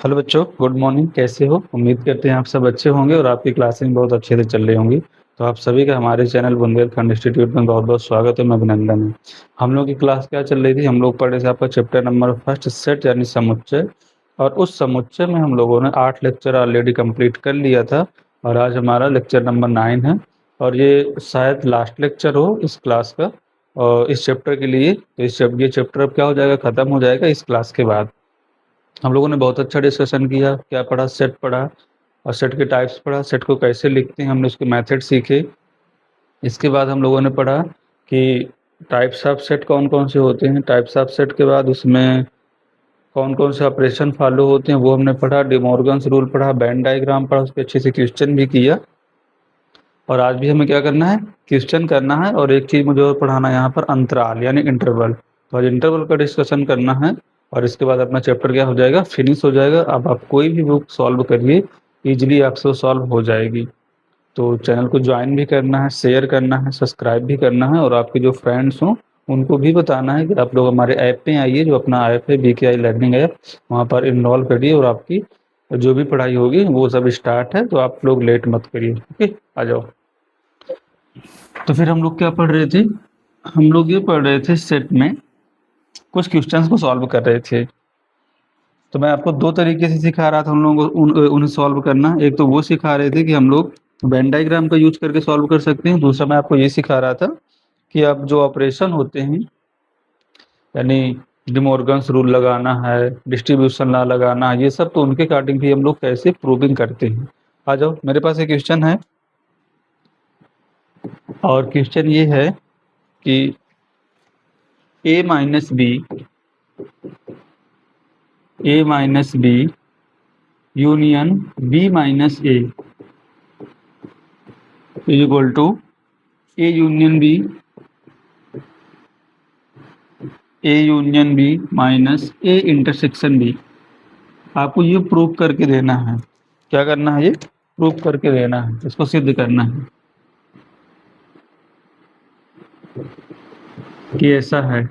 Hello बच्चों, good morning. कैसे हो? उम्मीद करते हैं आप सब अच्छे होंगे और आपकी क्लासें बहुत अच्छे से चल रही होंगी। तो आप सभी का हमारे चैनल बुंदेलखंड इंस्टीट्यूट में बहुत बहुत स्वागत है। मैं अभिनंदन है। हम लोग की क्लास क्या चल रही थी? हम लोग पढ़ रहे थे आपका चैप्टर नंबर फर्स्ट, सेट यानी समुच्चय। और उस समुच्चय में हम लोगों ने 8 लेक्चर ऑलरेडी कंप्लीट कर लिया था और आज हमारा लेक्चर नंबर 9 है और ये शायद लास्ट लेक्चर हो इस क्लास का और इस चैप्टर के लिए। तो ये चैप्टर अब क्या हो जाएगा, खत्म हो जाएगा इस क्लास के बाद। हम लोगों ने बहुत अच्छा डिस्कशन किया। क्या पढ़ा? सेट पढ़ा और सेट के टाइप्स पढ़ा, सेट को कैसे लिखते हैं हमने उसके मेथड सीखे। इसके बाद हम लोगों ने पढ़ा कि टाइप्स ऑफ सेट कौन कौन से होते हैं। टाइप्स ऑफ सेट के बाद उसमें कौन कौन से ऑपरेशन फॉलो होते हैं वो हमने पढ़ा। डिमॉर्गन्स रूल पढ़ा, वेन डायग्राम पढ़ा, उसके अच्छे से क्वेश्चन भी किया। और आज भी हमें क्या करना है? क्वेश्चन करना है। और एक चीज़ मुझे और पढ़ाना है यहाँ पर, अंतराल यानी इंटरवल। तो आज इंटरवल का डिस्कशन करना है और इसके बाद अपना चैप्टर क्या हो जाएगा, फिनिश हो जाएगा। अब आप कोई भी बुक सॉल्व करिए, इजीली आपसे सॉल्व हो जाएगी। तो चैनल को ज्वाइन भी करना है, शेयर करना है, सब्सक्राइब भी करना है और आपके जो फ्रेंड्स हों उनको भी बताना है कि आप लोग हमारे ऐप पे आइए। जो अपना ऐप है BKI लर्निंग ऐप, वहाँ पर इनरोल करिए और आपकी जो भी पढ़ाई होगी वो सब स्टार्ट है। तो आप लोग लेट मत करिए। ओके, आ जाओ। तो फिर हम लोग क्या पढ़ रहे थे? हम लोग ये पढ़ रहे थे, सेट में कुछ क्वेश्चंस को सॉल्व कर रहे थे। तो मैं आपको दो तरीके से सिखा रहा था हम लोगों को उन्हें सॉल्व करना। एक तो वो सिखा रहे थे कि हम लोग वेन डायग्राम का यूज करके सॉल्व कर सकते हैं। दूसरा मैं आपको ये सिखा रहा था कि अब जो ऑपरेशन होते हैं, यानी डिमॉर्गन्स रूल लगाना है, डिस्ट्रीब्यूशन लॉ लगाना है, ये सब तो उनके अकॉर्डिंग भी हम लोग कैसे प्रूविंग करते हैं। आ जाओ, मेरे पास एक क्वेश्चन है और क्वेश्चन ये है कि a minus B union b minus A is equal to A union B minus A intersection B. आपको ये प्रूव करके देना है। क्या करना है? ये प्रूव करके देना है, इसको सिद्ध करना है कि ऐसा है।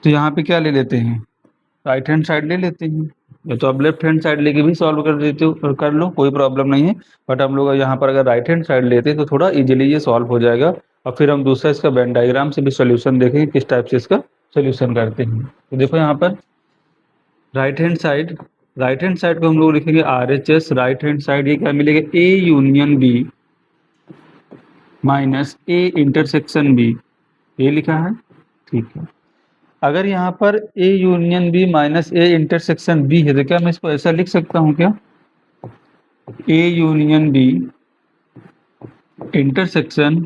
तो यहाँ पे क्या ले लेते हैं? राइट हैंड साइड ले लेते हैं, या तो आप लेफ्ट हैंड साइड लेके भी सॉल्व कर देते हो और कर लो, कोई प्रॉब्लम नहीं है। बट हम लोग यहाँ पर अगर राइट हैंड साइड लेते हैं तो थोड़ा इजीली ये सॉल्व हो जाएगा। और फिर हम दूसरा इसका वेन डायग्राम से भी सोल्यूशन देखेंगे किस टाइप से इसका सोल्यूशन करते हैं। तो देखो यहाँ पर राइट हैंड साइड को हम लोग लिखेंगे RHS। राइट हैंड साइड ये क्या मिलेगा? A union B minus A intersection B, ये लिखा है। ठीक है, अगर यहाँ पर A union B minus A intersection B है तो क्या मैं इसको ऐसा लिख सकता हूँ क्या? A union B intersection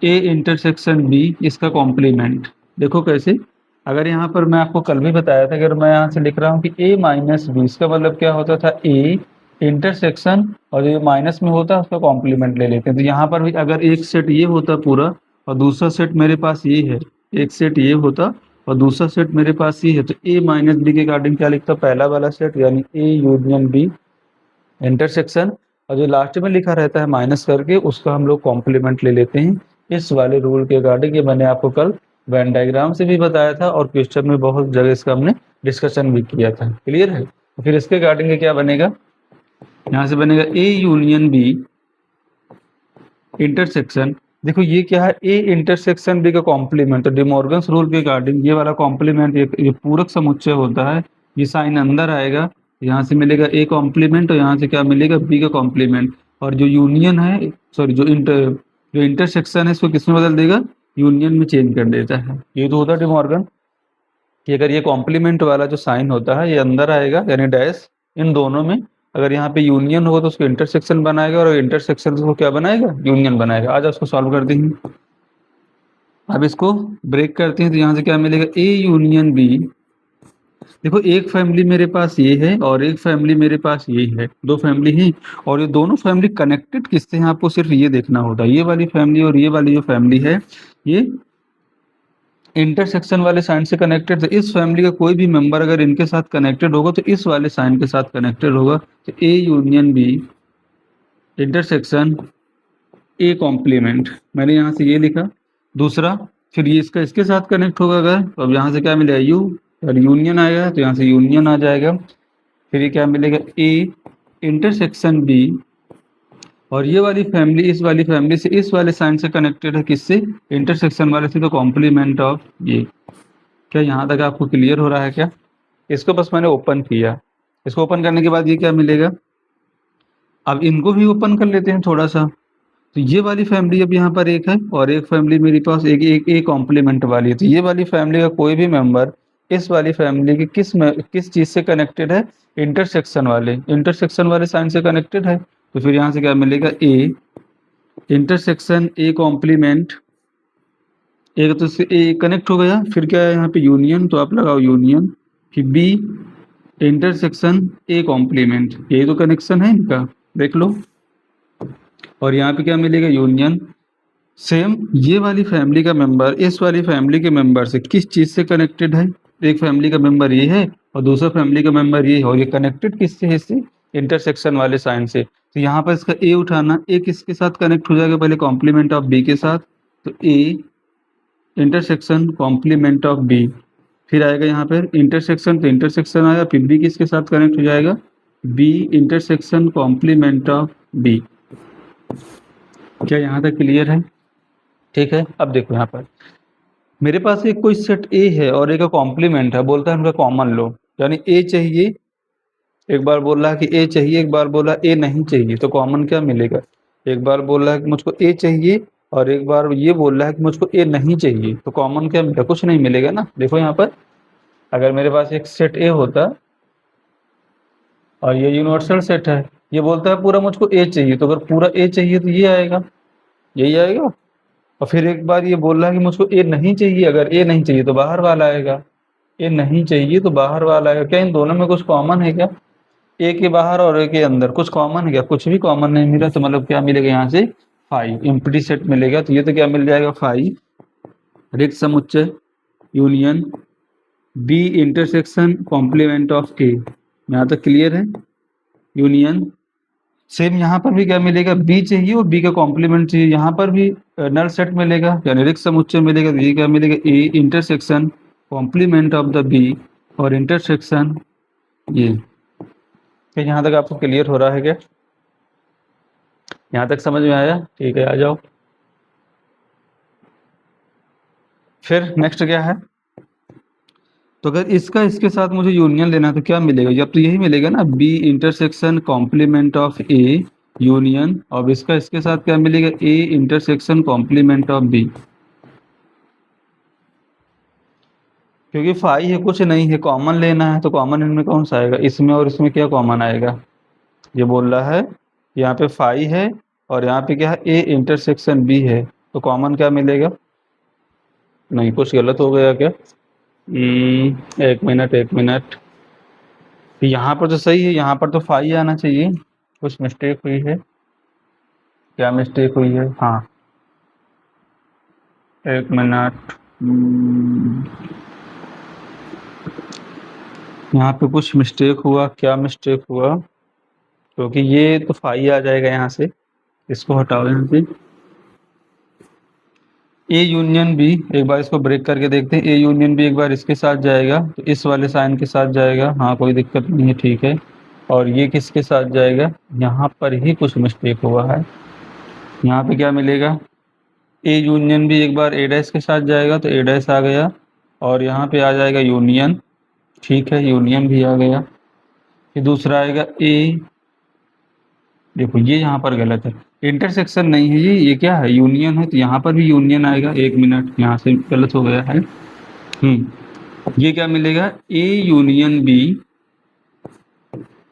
A intersection B इसका कॉम्प्लीमेंट। देखो कैसे? अगर यहाँ पर मैं आपको कल भी बताया था, अगर मैं यहाँ से लिख रहा हूँ कि A माइनस B, इसका मतलब क्या होता था? A इंटरसेक्शन और जो माइनस में होता है उसका कॉम्प्लीमेंट ले लेते हैं। तो यहाँ पर भी अगर एक सेट ये होता पूरा और दूसरा सेट मेरे पास ये है, एक सेट ये होता और दूसरा सेट मेरे पास ये है, तो A माइनस B के अकॉर्डिंग क्या लिखता? पहला वाला सेट यानी A यूनियन B इंटरसेक्शन, और जो लास्ट में लिखा रहता है माइनस करके उसका हम लोग कॉम्प्लीमेंट ले लेते हैं इस वाले रूल के अकॉर्डिंग। ये मैंने आपको कल वेन डायग्राम से भी बताया था और क्वेश्चन में बहुत जगह इसका हमने डिस्कशन भी किया था। क्लियर है? तो फिर इसके अकॉर्डिंग क्या बनेगा? यहाँ से बनेगा A यूनियन B इंटरसेक्शन। देखो ये क्या है? A इंटरसेक्शन B का कॉम्प्लीमेंट। तो डिमॉर्गन्स रूल के अकॉर्डिंग ये वाला कॉम्प्लीमेंट, ये पूरक समुच्चय होता है, ये साइन अंदर आएगा, यहाँ से मिलेगा A कॉम्प्लीमेंट और यहाँ से क्या मिलेगा? B का कॉम्प्लीमेंट। और जो यूनियन है, सॉरी जो इंटरसेक्शन है इसको किसमें बदल देगा? यूनियन में चेंज कर देता है। ये तो होता है डिमॉर्गन कि अगर ये कॉम्प्लीमेंट वाला जो साइन होता है ये अंदर आएगा यानी डैश इन दोनों में, अगर यहाँ पे यूनियन होगा तो उसको इंटरसेक्शन बनाएगा और इंटरसेक्शन को क्या बनाएगा? यूनियन बनाएगा। आज उसको सॉल्व कर देंगे। अब इसको ब्रेक करते हैं तो यहाँ से क्या मिलेगा? A union B। देखो एक फैमिली मेरे पास ये है और एक फैमिली मेरे पास ये है, दो फैमिली है और ये दोनों फैमिली कनेक्टेड किससे हैं आपको सिर्फ ये देखना होता है। ये वाली फैमिली और ये वाली जो फैमिली है ये इंटरसेक्शन वाले साइन से कनेक्टेड है। इस फैमिली का कोई भी मेंबर अगर इनके साथ कनेक्टेड होगा तो इस वाले साइन के साथ कनेक्टेड होगा। तो A union B intersection A complement, मैंने यहाँ से ये लिखा। दूसरा फिर ये इसका इसके साथ कनेक्ट होगा अगर, तो अब यहाँ से क्या मिलेगा? U और यूनियन आएगा तो यहाँ से यूनियन आ जाएगा। फिर ये क्या मिलेगा, ए इंटरसेक्शन बी, और ये वाली फैमिली इस वाली फैमिली से इस वाले साइन से कनेक्टेड है, किससे, इंटरसेक्शन वाले से, तो कॉम्प्लीमेंट ऑफ ये। क्या यहाँ तक आपको क्लियर हो रहा है क्या? इसको बस मैंने ओपन किया, इसको ओपन करने के बाद ये क्या मिलेगा, अब इनको भी ओपन कर लेते हैं थोड़ा सा। तो ये वाली फैमिली अब यहाँ पर एक है, और एक फैमिली मेरे पास एक एक ए कॉम्प्लीमेंट वाली है। तो ये वाली फैमिली का कोई भी मेंबर इस वाली फैमिली के किस चीज से कनेक्टेड है, इंटरसेक्शन वाले साइन से कनेक्टेड है। तो फिर यहाँ से क्या मिलेगा, ए इंटरसेक्शन ए कॉम्प्लीमेंट, एक तो से ए कनेक्ट हो गया, फिर क्या है यहाँ पे यूनियन, तो आप लगाओ यूनियन, फिर बी इंटरसेक्शन ए कॉम्प्लीमेंट, यही तो कनेक्शन है इनका, देख लो। और यहाँ पे क्या मिलेगा, यूनियन। सेम ये वाली फैमिली का मेंबर इस वाली फैमिली के मेंबर से किस चीज से कनेक्टेड है, एक फैमिली का मेंबर ये है और दूसरा फैमिली का मेंबर ये है, और ये कनेक्टेड किससे है, इससे इंटरसेक्शन वाले साइन से। तो यहाँ पर इसका ए उठाना, ए किसके साथ कनेक्ट हो जाएगा, पहले कॉम्प्लीमेंट ऑफ बी के साथ, तो A intersection complement of B, फिर आएगा यहाँ पर इंटरसेक्शन, तो इंटरसेक्शन आएगा, फिर बी किसके साथ कनेक्ट हो जाएगा, B intersection complement of B. क्या यहाँ तक क्लियर है? ठीक है। अब देखो यहाँ पर मेरे पास एक कोई सेट ए है और एक का कॉम्प्लीमेंट है, बोलता है उनका कॉमन लो, यानी ए चाहिए, एक बार बोल रहा है कि ए चाहिए, एक बार बोला ए नहीं चाहिए, तो कॉमन क्या मिलेगा, एक बार बोल रहा है कि मुझको ए चाहिए और एक बार ये बोल रहा है कि मुझको ए नहीं चाहिए, तो कॉमन क्या मिलेगा, कुछ नहीं मिलेगा ना। देखो यहाँ पर अगर मेरे पास एक सेट ए होता और ये यूनिवर्सल सेट है, ये बोलता है पूरा मुझको ए चाहिए, तो अगर पूरा ए चाहिए तो ये आएगा, यही आएगा। और फिर एक बार ये बोल रहा है कि मुझको ए नहीं चाहिए, अगर ए नहीं चाहिए तो बाहर वाला आएगा, ए नहीं चाहिए तो बाहर वाला आएगा। क्या इन दोनों में कुछ कॉमन है क्या, ए के बाहर और ए के अंदर कुछ कॉमन है क्या, कुछ भी कॉमन नहीं मिला, तो मतलब क्या मिलेगा यहाँ से, फाइव एम्प्टी सेट मिलेगा। तो ये तो क्या मिल जाएगा, फाइव रिक्त समुच्चय union B intersection complement of A. यहाँ तक क्लियर है, यूनियन। सेम यहाँ पर भी क्या मिलेगा, बी चाहिए और बी का कॉम्प्लीमेंट चाहिए, यहाँ पर भी नल सेट मिलेगा, यानी रिक्त समुच्चय मिलेगा। तो ये क्या मिलेगा, A intersection complement of the B और इंटरसेक्शन ये। क्या यहाँ तक आपको क्लियर हो रहा है क्या, यहाँ तक समझ में आया? ठीक है, आ जाओ। फिर नेक्स्ट क्या है, तो अगर इसका इसके साथ मुझे यूनियन लेना है तो क्या मिलेगा, जब तो यही मिलेगा ना, B intersection complement of A union, और इसका इसके साथ क्या मिलेगा, A intersection complement of B. क्योंकि फाई है, कुछ नहीं है, कॉमन लेना है, तो कॉमन इनमें कौन सा आएगा, इसमें और इसमें क्या कॉमन आएगा, ये बोल रहा है यहाँ पे फाई है और यहाँ पे क्या है, ए इंटरसेक्शन बी है, तो कॉमन क्या मिलेगा, नहीं कुछ गलत हो गया क्या, एक मिनट एक मिनट, यहाँ पर तो सही है, यहाँ पर तो फाई आना चाहिए, कुछ मिस्टेक हुई है, क्या मिस्टेक हुई है, हाँ एक मिनट, यहाँ पे कुछ मिस्टेक हुआ, क्या मिस्टेक हुआ, क्योंकि ये तो फाई आ जाएगा यहाँ से, इसको हटाओ यहाँ से, ए यूनियन बी, एक बार इसको ब्रेक करके देखते हैं, ए यूनियन बी एक बार इसके साथ जाएगा तो इस वाले साइन के साथ जाएगा, हाँ कोई दिक्कत नहीं है, ठीक है। और ये किसके साथ जाएगा, यहाँ पर ही कुछ मिस्टेक हुआ है, यहाँ पे क्या मिलेगा, ए यूनियन बी एक बार ए डैश के साथ जाएगा तो ए डैश आ गया, और यहाँ पे आ जाएगा यूनियन, ठीक है यूनियन भी आ गया। फिर दूसरा आएगा ए, देखो ये यहाँ पर गलत है, इंटरसेक्शन नहीं है ये क्या है, यूनियन है, तो यहाँ पर भी यूनियन आएगा, एक मिनट यहाँ से गलत हो गया है। ये क्या मिलेगा, A union B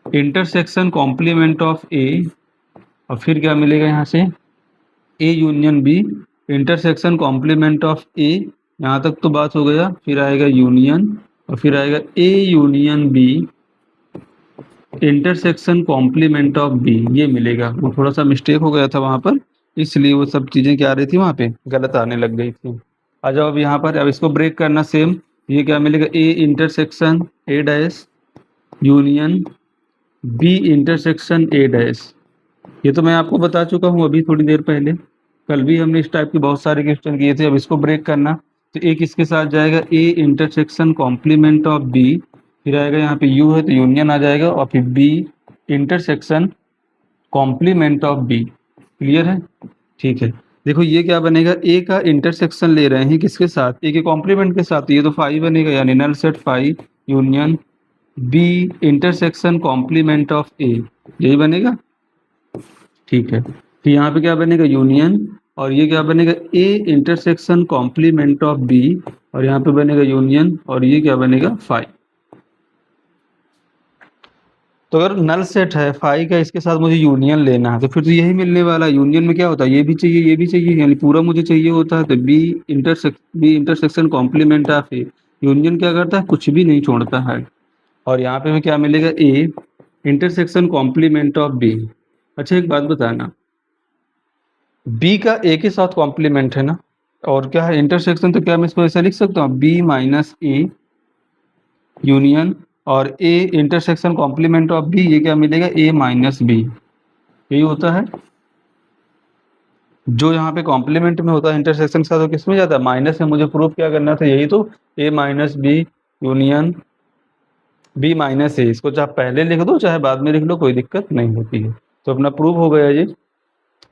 intersection complement of A, और फिर क्या मिलेगा यहाँ से, A union B intersection complement of A, यहाँ तक तो बात हो गया। फिर आएगा यूनियन और फिर आएगा A union B intersection complement of B, ये मिलेगा। वो थोड़ा सा मिस्टेक हो गया था वहाँ पर, इसलिए वो सब चीज़ें क्या आ रही थी वहाँ पे गलत आने लग गई थी। आ जाओ अब यहाँ पर, अब इसको ब्रेक करना सेम, ये क्या मिलेगा, A intersection A dash union B intersection A dash. ये तो मैं आपको बता चुका हूँ अभी थोड़ी देर पहले, कल भी हमने इस टाइप के बहुत सारे क्वेश्चन किए थे। अब इसको ब्रेक करना, तो ए किसके साथ जाएगा, A intersection complement of B, फिर आएगा यहाँ पे यू है तो यूनियन आ जाएगा, और फिर B intersection complement of B. Clear है? ठीक है। देखो ये क्या बनेगा, ए का इंटरसेक्शन ले रहे हैं किसके साथ, ए के कॉम्प्लीमेंट के साथ, ये तो फाई बनेगा, यानी null set phi union B intersection complement of A, यही बनेगा। ठीक है, फिर यहाँ पे क्या बनेगा, यूनियन, और ये क्या बनेगा, A intersection complement of B, और यहाँ पे बनेगा यूनियन, और ये क्या बनेगा, फाई। तो अगर नल सेट है फाई का, इसके साथ मुझे यूनियन लेना है, तो फिर तो यही मिलने वाला है। यूनियन में क्या होता है, ये भी चाहिए ये भी चाहिए, यानी पूरा मुझे चाहिए होता है। तो B intersection complement of A, union क्या करता है, कुछ भी नहीं छोड़ता है। और यहाँ पे हमें क्या मिलेगा, A intersection complement of B. अच्छा एक बात बताना, बी का ए के साथ कॉम्प्लीमेंट है ना, और क्या है इंटरसेक्शन, तो क्या मैं इसको ऐसा लिख सकता हूँ, बी माइनस ए यूनियन, और A intersection complement of B, ये क्या मिलेगा, ए माइनस बी। यही होता है जो यहाँ पे कॉम्प्लीमेंट में होता है इंटरसेक्शन के साथ, तो किस में जाता है, माइनस में। मुझे प्रूफ क्या करना था, यही तो, A minus B union B minus A. इसको चाहे पहले लिख दो चाहे बाद में लिख लो, कोई दिक्कत नहीं होती है। तो अपना प्रूफ हो गया ये।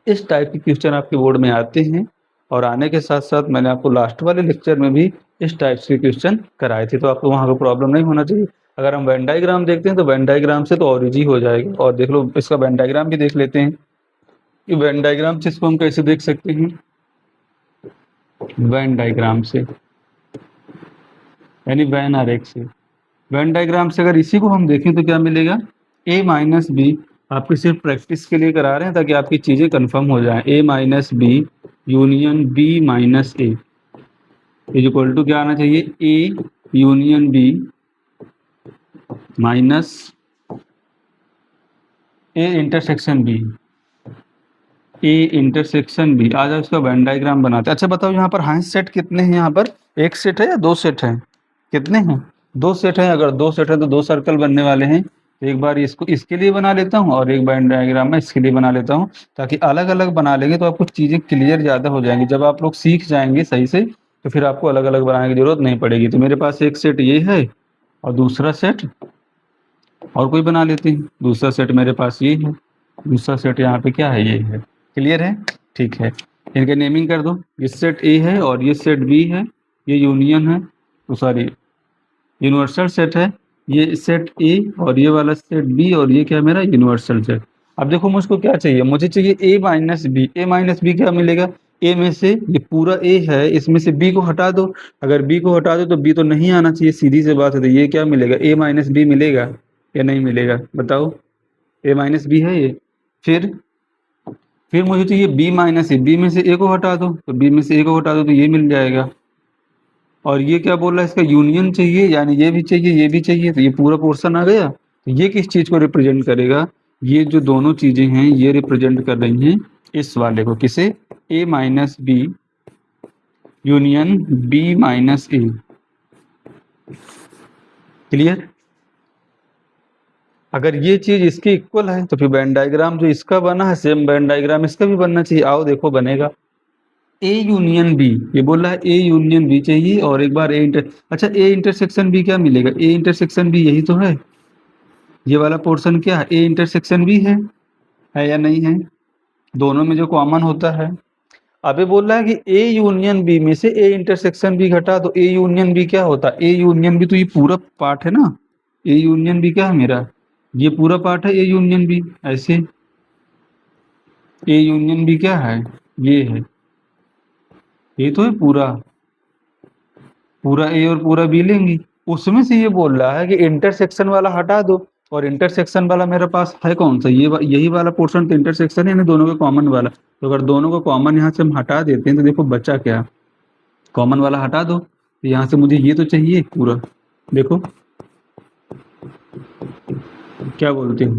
इस टाइप के क्वेश्चन आपके बोर्ड में आते हैं, और आने के साथ साथ मैंने आपको लास्ट वाले लेक्चर में भी इस टाइप के क्वेश्चन कराए थे, तो आपको वहाँ पर प्रॉब्लम नहीं होना चाहिए। अगर हम वेन डायग्राम देखते हैं तो वेन डायग्राम से तो और इजी हो जाएगा। और देख लो इसका वेन डायग्राम भी देख लेते हैं कि वेन डायग्राम से इसको हम कैसे देख सकते हैं। वेन डायग्राम से यानी वेन आरेख से, वेन डायग्राम से अगर इसी को हम देखें तो क्या मिलेगा, ए माइनस बी। आपकी सिर्फ प्रैक्टिस के लिए करा रहे हैं ताकि आपकी चीज़ें कंफर्म हो जाएं। A minus B union B minus A is equal to क्या आना चाहिए, A union B minus A intersection B, A intersection B. आज इसका वेन डायग्राम बनाते हैं। अच्छा बताओ यहाँ पर हाइंस सेट कितने हैं, यहाँ पर एक सेट है या दो सेट हैं, कितने हैं, दो सेट हैं। अगर दो सेट है तो दो सर्कल बनने वाले हैं। तो एक बार इसको इसके लिए बना लेता हूँ, और एक वेन डायग्राम में इसके लिए बना लेता हूँ, ताकि अलग अलग बना लेंगे तो आपको चीज़ें क्लियर ज़्यादा हो जाएंगी। जब आप लोग सीख जाएंगे सही से तो फिर आपको अलग अलग बनाने की जरूरत नहीं पड़ेगी। तो मेरे पास एक सेट ये है, और दूसरा सेट और कोई बना लेते हैं। दूसरा सेट मेरे पास ये है, दूसरा सेट यहाँ पे क्या है, ये है। क्लियर है? ठीक है, इनके नेमिंग कर दो। ये सेट ए है और ये सेट बी है, ये यूनियन है, तो सॉरी यूनिवर्सल सेट है। ये सेट ए और ये वाला सेट बी, और ये क्या मेरा यूनिवर्सल सेट। अब देखो मुझको क्या चाहिए, मुझे चाहिए ए माइनस बी। ए माइनस बी क्या मिलेगा, ए में से ये पूरा ए है, इसमें से बी को हटा दो। अगर बी को हटा दो तो बी तो नहीं आना चाहिए, सीधी सी बात है। तो ये क्या मिलेगा, ए माइनस बी मिलेगा या नहीं मिलेगा, बताओ। ए माइनस बी है ये। फिर मुझे चाहिए बी माइनस ए, बी में से ए को हटा दो, तो बी में से ए को हटा दो तो ये मिल जाएगा। और ये क्या बोल रहा है, इसका यूनियन चाहिए, यानी ये भी चाहिए ये भी चाहिए, तो ये पूरा पोर्शन आ गया। तो ये किस चीज़ को रिप्रेजेंट करेगा, ये जो दोनों चीज़ें हैं ये रिप्रेजेंट कर रही हैं इस वाले को, किसे, A minus B union B minus A. Clear? अगर ये चीज़ इसकी इक्वल है तो फिर वेन डायग्राम जो इसका बना है सेम वेन डायग्राम इसका भी बनना चाहिए। आओ देखो बनेगा, ए यूनियन बी, ये बोल रहा है ए यूनियन बी चाहिए, और एक बार ए इंटर, अच्छा ए इंटरसेक्शन बी क्या मिलेगा, ए इंटरसेक्शन बी यही तो है, ये वाला पोर्शन क्या है, ए इंटरसेक्शन बी है या नहीं है, दोनों में जो कॉमन होता है। अभी बोल रहा है कि ए यूनियन बी में से ए इंटरसेक्शन बी घटा, तो ए यूनियन बी क्या होता है, ए यूनियन बी तो ये पूरा पार्ट है ना, ए यूनियन बी क्या है मेरा, ये पूरा पार्ट है ए यूनियन बी। ऐसे ए यूनियन बी क्या है, ये है, ये तो है पूरा पूरा ए और पूरा बी लेंगी। उसमें से ये बोल रहा है कि इंटरसेक्शन वाला हटा दो, और इंटरसेक्शन वाला मेरे पास है कौन सा, यही वाला पोर्शन तो इंटरसेक्शन है ना, दोनों का कॉमन वाला। तो अगर दोनों का कॉमन यहाँ से हम हटा देते हैं तो देखो बचा क्या, कॉमन वाला हटा दो, तो यहाँ से मुझे ये तो चाहिए पूरा। देखो क्या बोलते हो,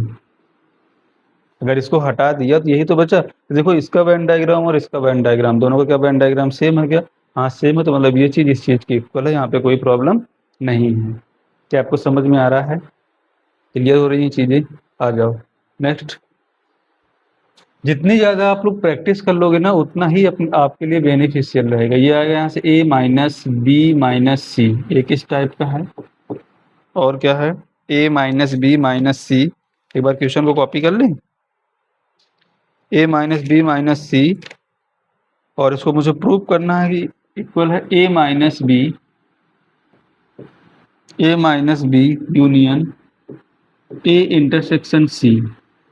अगर इसको हटा दिया तो यही तो बचा। तो देखो इसका वेन डायग्राम और इसका वेन डायग्राम, दोनों का क्या वेन डायग्राम सेम है क्या, हाँ सेम है। तो मतलब ये चीज़ इस चीज़ की इक्वल है, यहाँ पे कोई प्रॉब्लम नहीं है। क्या आपको समझ में आ रहा है, क्लियर हो रही हैं चीज़ें? आ जाओ नेक्स्ट। जितनी ज़्यादा आप लोग प्रैक्टिस कर लोगे ना उतना ही आपके लिए बेनिफिशियल रहेगा। ये आएगा यहाँ से a माइनस बी माइनस सी, एक इस टाइप का है। और क्या है, a माइनस बी माइनस सी। एक बार क्वेश्चन को कॉपी कर लें, a माइनस बी माइनस सी, और इसको मुझे प्रूव करना है कि इक्वल है a minus B union a intersection c।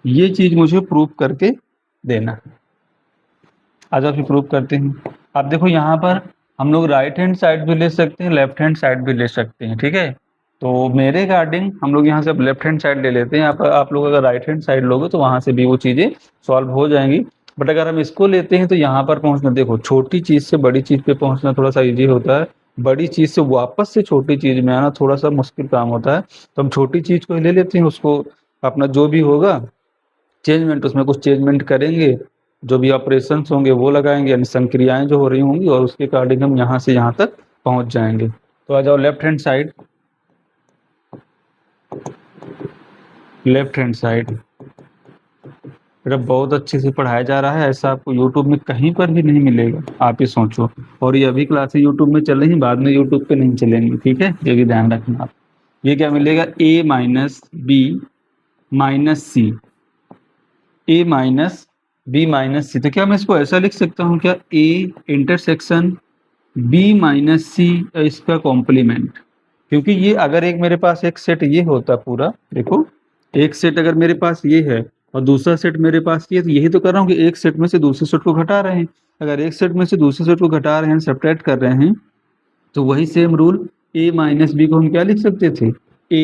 ये चीज मुझे प्रूव करके देना है। आज आप प्रूव करते हैं। आप देखो यहाँ पर हम लोग राइट हैंड साइड भी ले सकते हैं, लेफ्ट हैंड साइड भी ले सकते हैं, ठीक है। तो मेरे अकॉर्डिंग हम लोग यहाँ से अब लेफ्ट हैंड साइड ले लेते हैं। आप लोग अगर राइट हैंड साइड लोगे तो वहाँ से भी वो चीज़ें सॉल्व हो जाएंगी। बट अगर हम इसको लेते हैं तो यहाँ पर पहुँचना, देखो छोटी चीज़ से बड़ी चीज़ पे पहुँचना थोड़ा सा ईजी होता है, बड़ी चीज़ से वापस से छोटी चीज़ में आना थोड़ा सा मुश्किल काम होता है। तो हम छोटी चीज़ को ही ले लेते हैं, उसको अपना जो भी होगा चेंजमेंट, उसमें कुछ चेंजमेंट करेंगे, जो भी ऑपरेशंस होंगे वो लगाएंगे, यानी संक्रियाएं जो हो रही होंगी, और उसके अकॉर्डिंग हम यहाँ से यहाँ तक पहुँच जाएंगे। तो आ जाओ left hand side, left hand side बेटा बहुत अच्छे से पढ़ाया जा रहा है, ऐसा आपको यूट्यूब में कहीं पर भी नहीं मिलेगा, आप ही सोचो। और ये अभी क्लासेस यूट्यूब में चल रही हैं, बाद में यूट्यूब पे नहीं चलेंगी, ठीक है, ये भी ध्यान रखना आप। ये क्या मिलेगा, a minus B minus C, a minus B minus C. तो क्या मैं इसको ऐसा लिख सकता हूँ क्या, a इंटरसेक्शन b माइनस सी इसका कॉम्प्लीमेंट। क्योंकि ये अगर एक मेरे पास एक सेट ये होता पूरा, देखो एक सेट अगर मेरे पास ये है और दूसरा सेट मेरे पास ये है, तो यही तो कर रहा हूँ कि एक सेट में से दूसरे सेट को घटा रहे हैं। अगर एक सेट में से दूसरे सेट को घटा रहे हैं, सब्ट्रैक्ट कर रहे हैं, तो वही same rule a minus B को हम क्या लिख सकते थे, a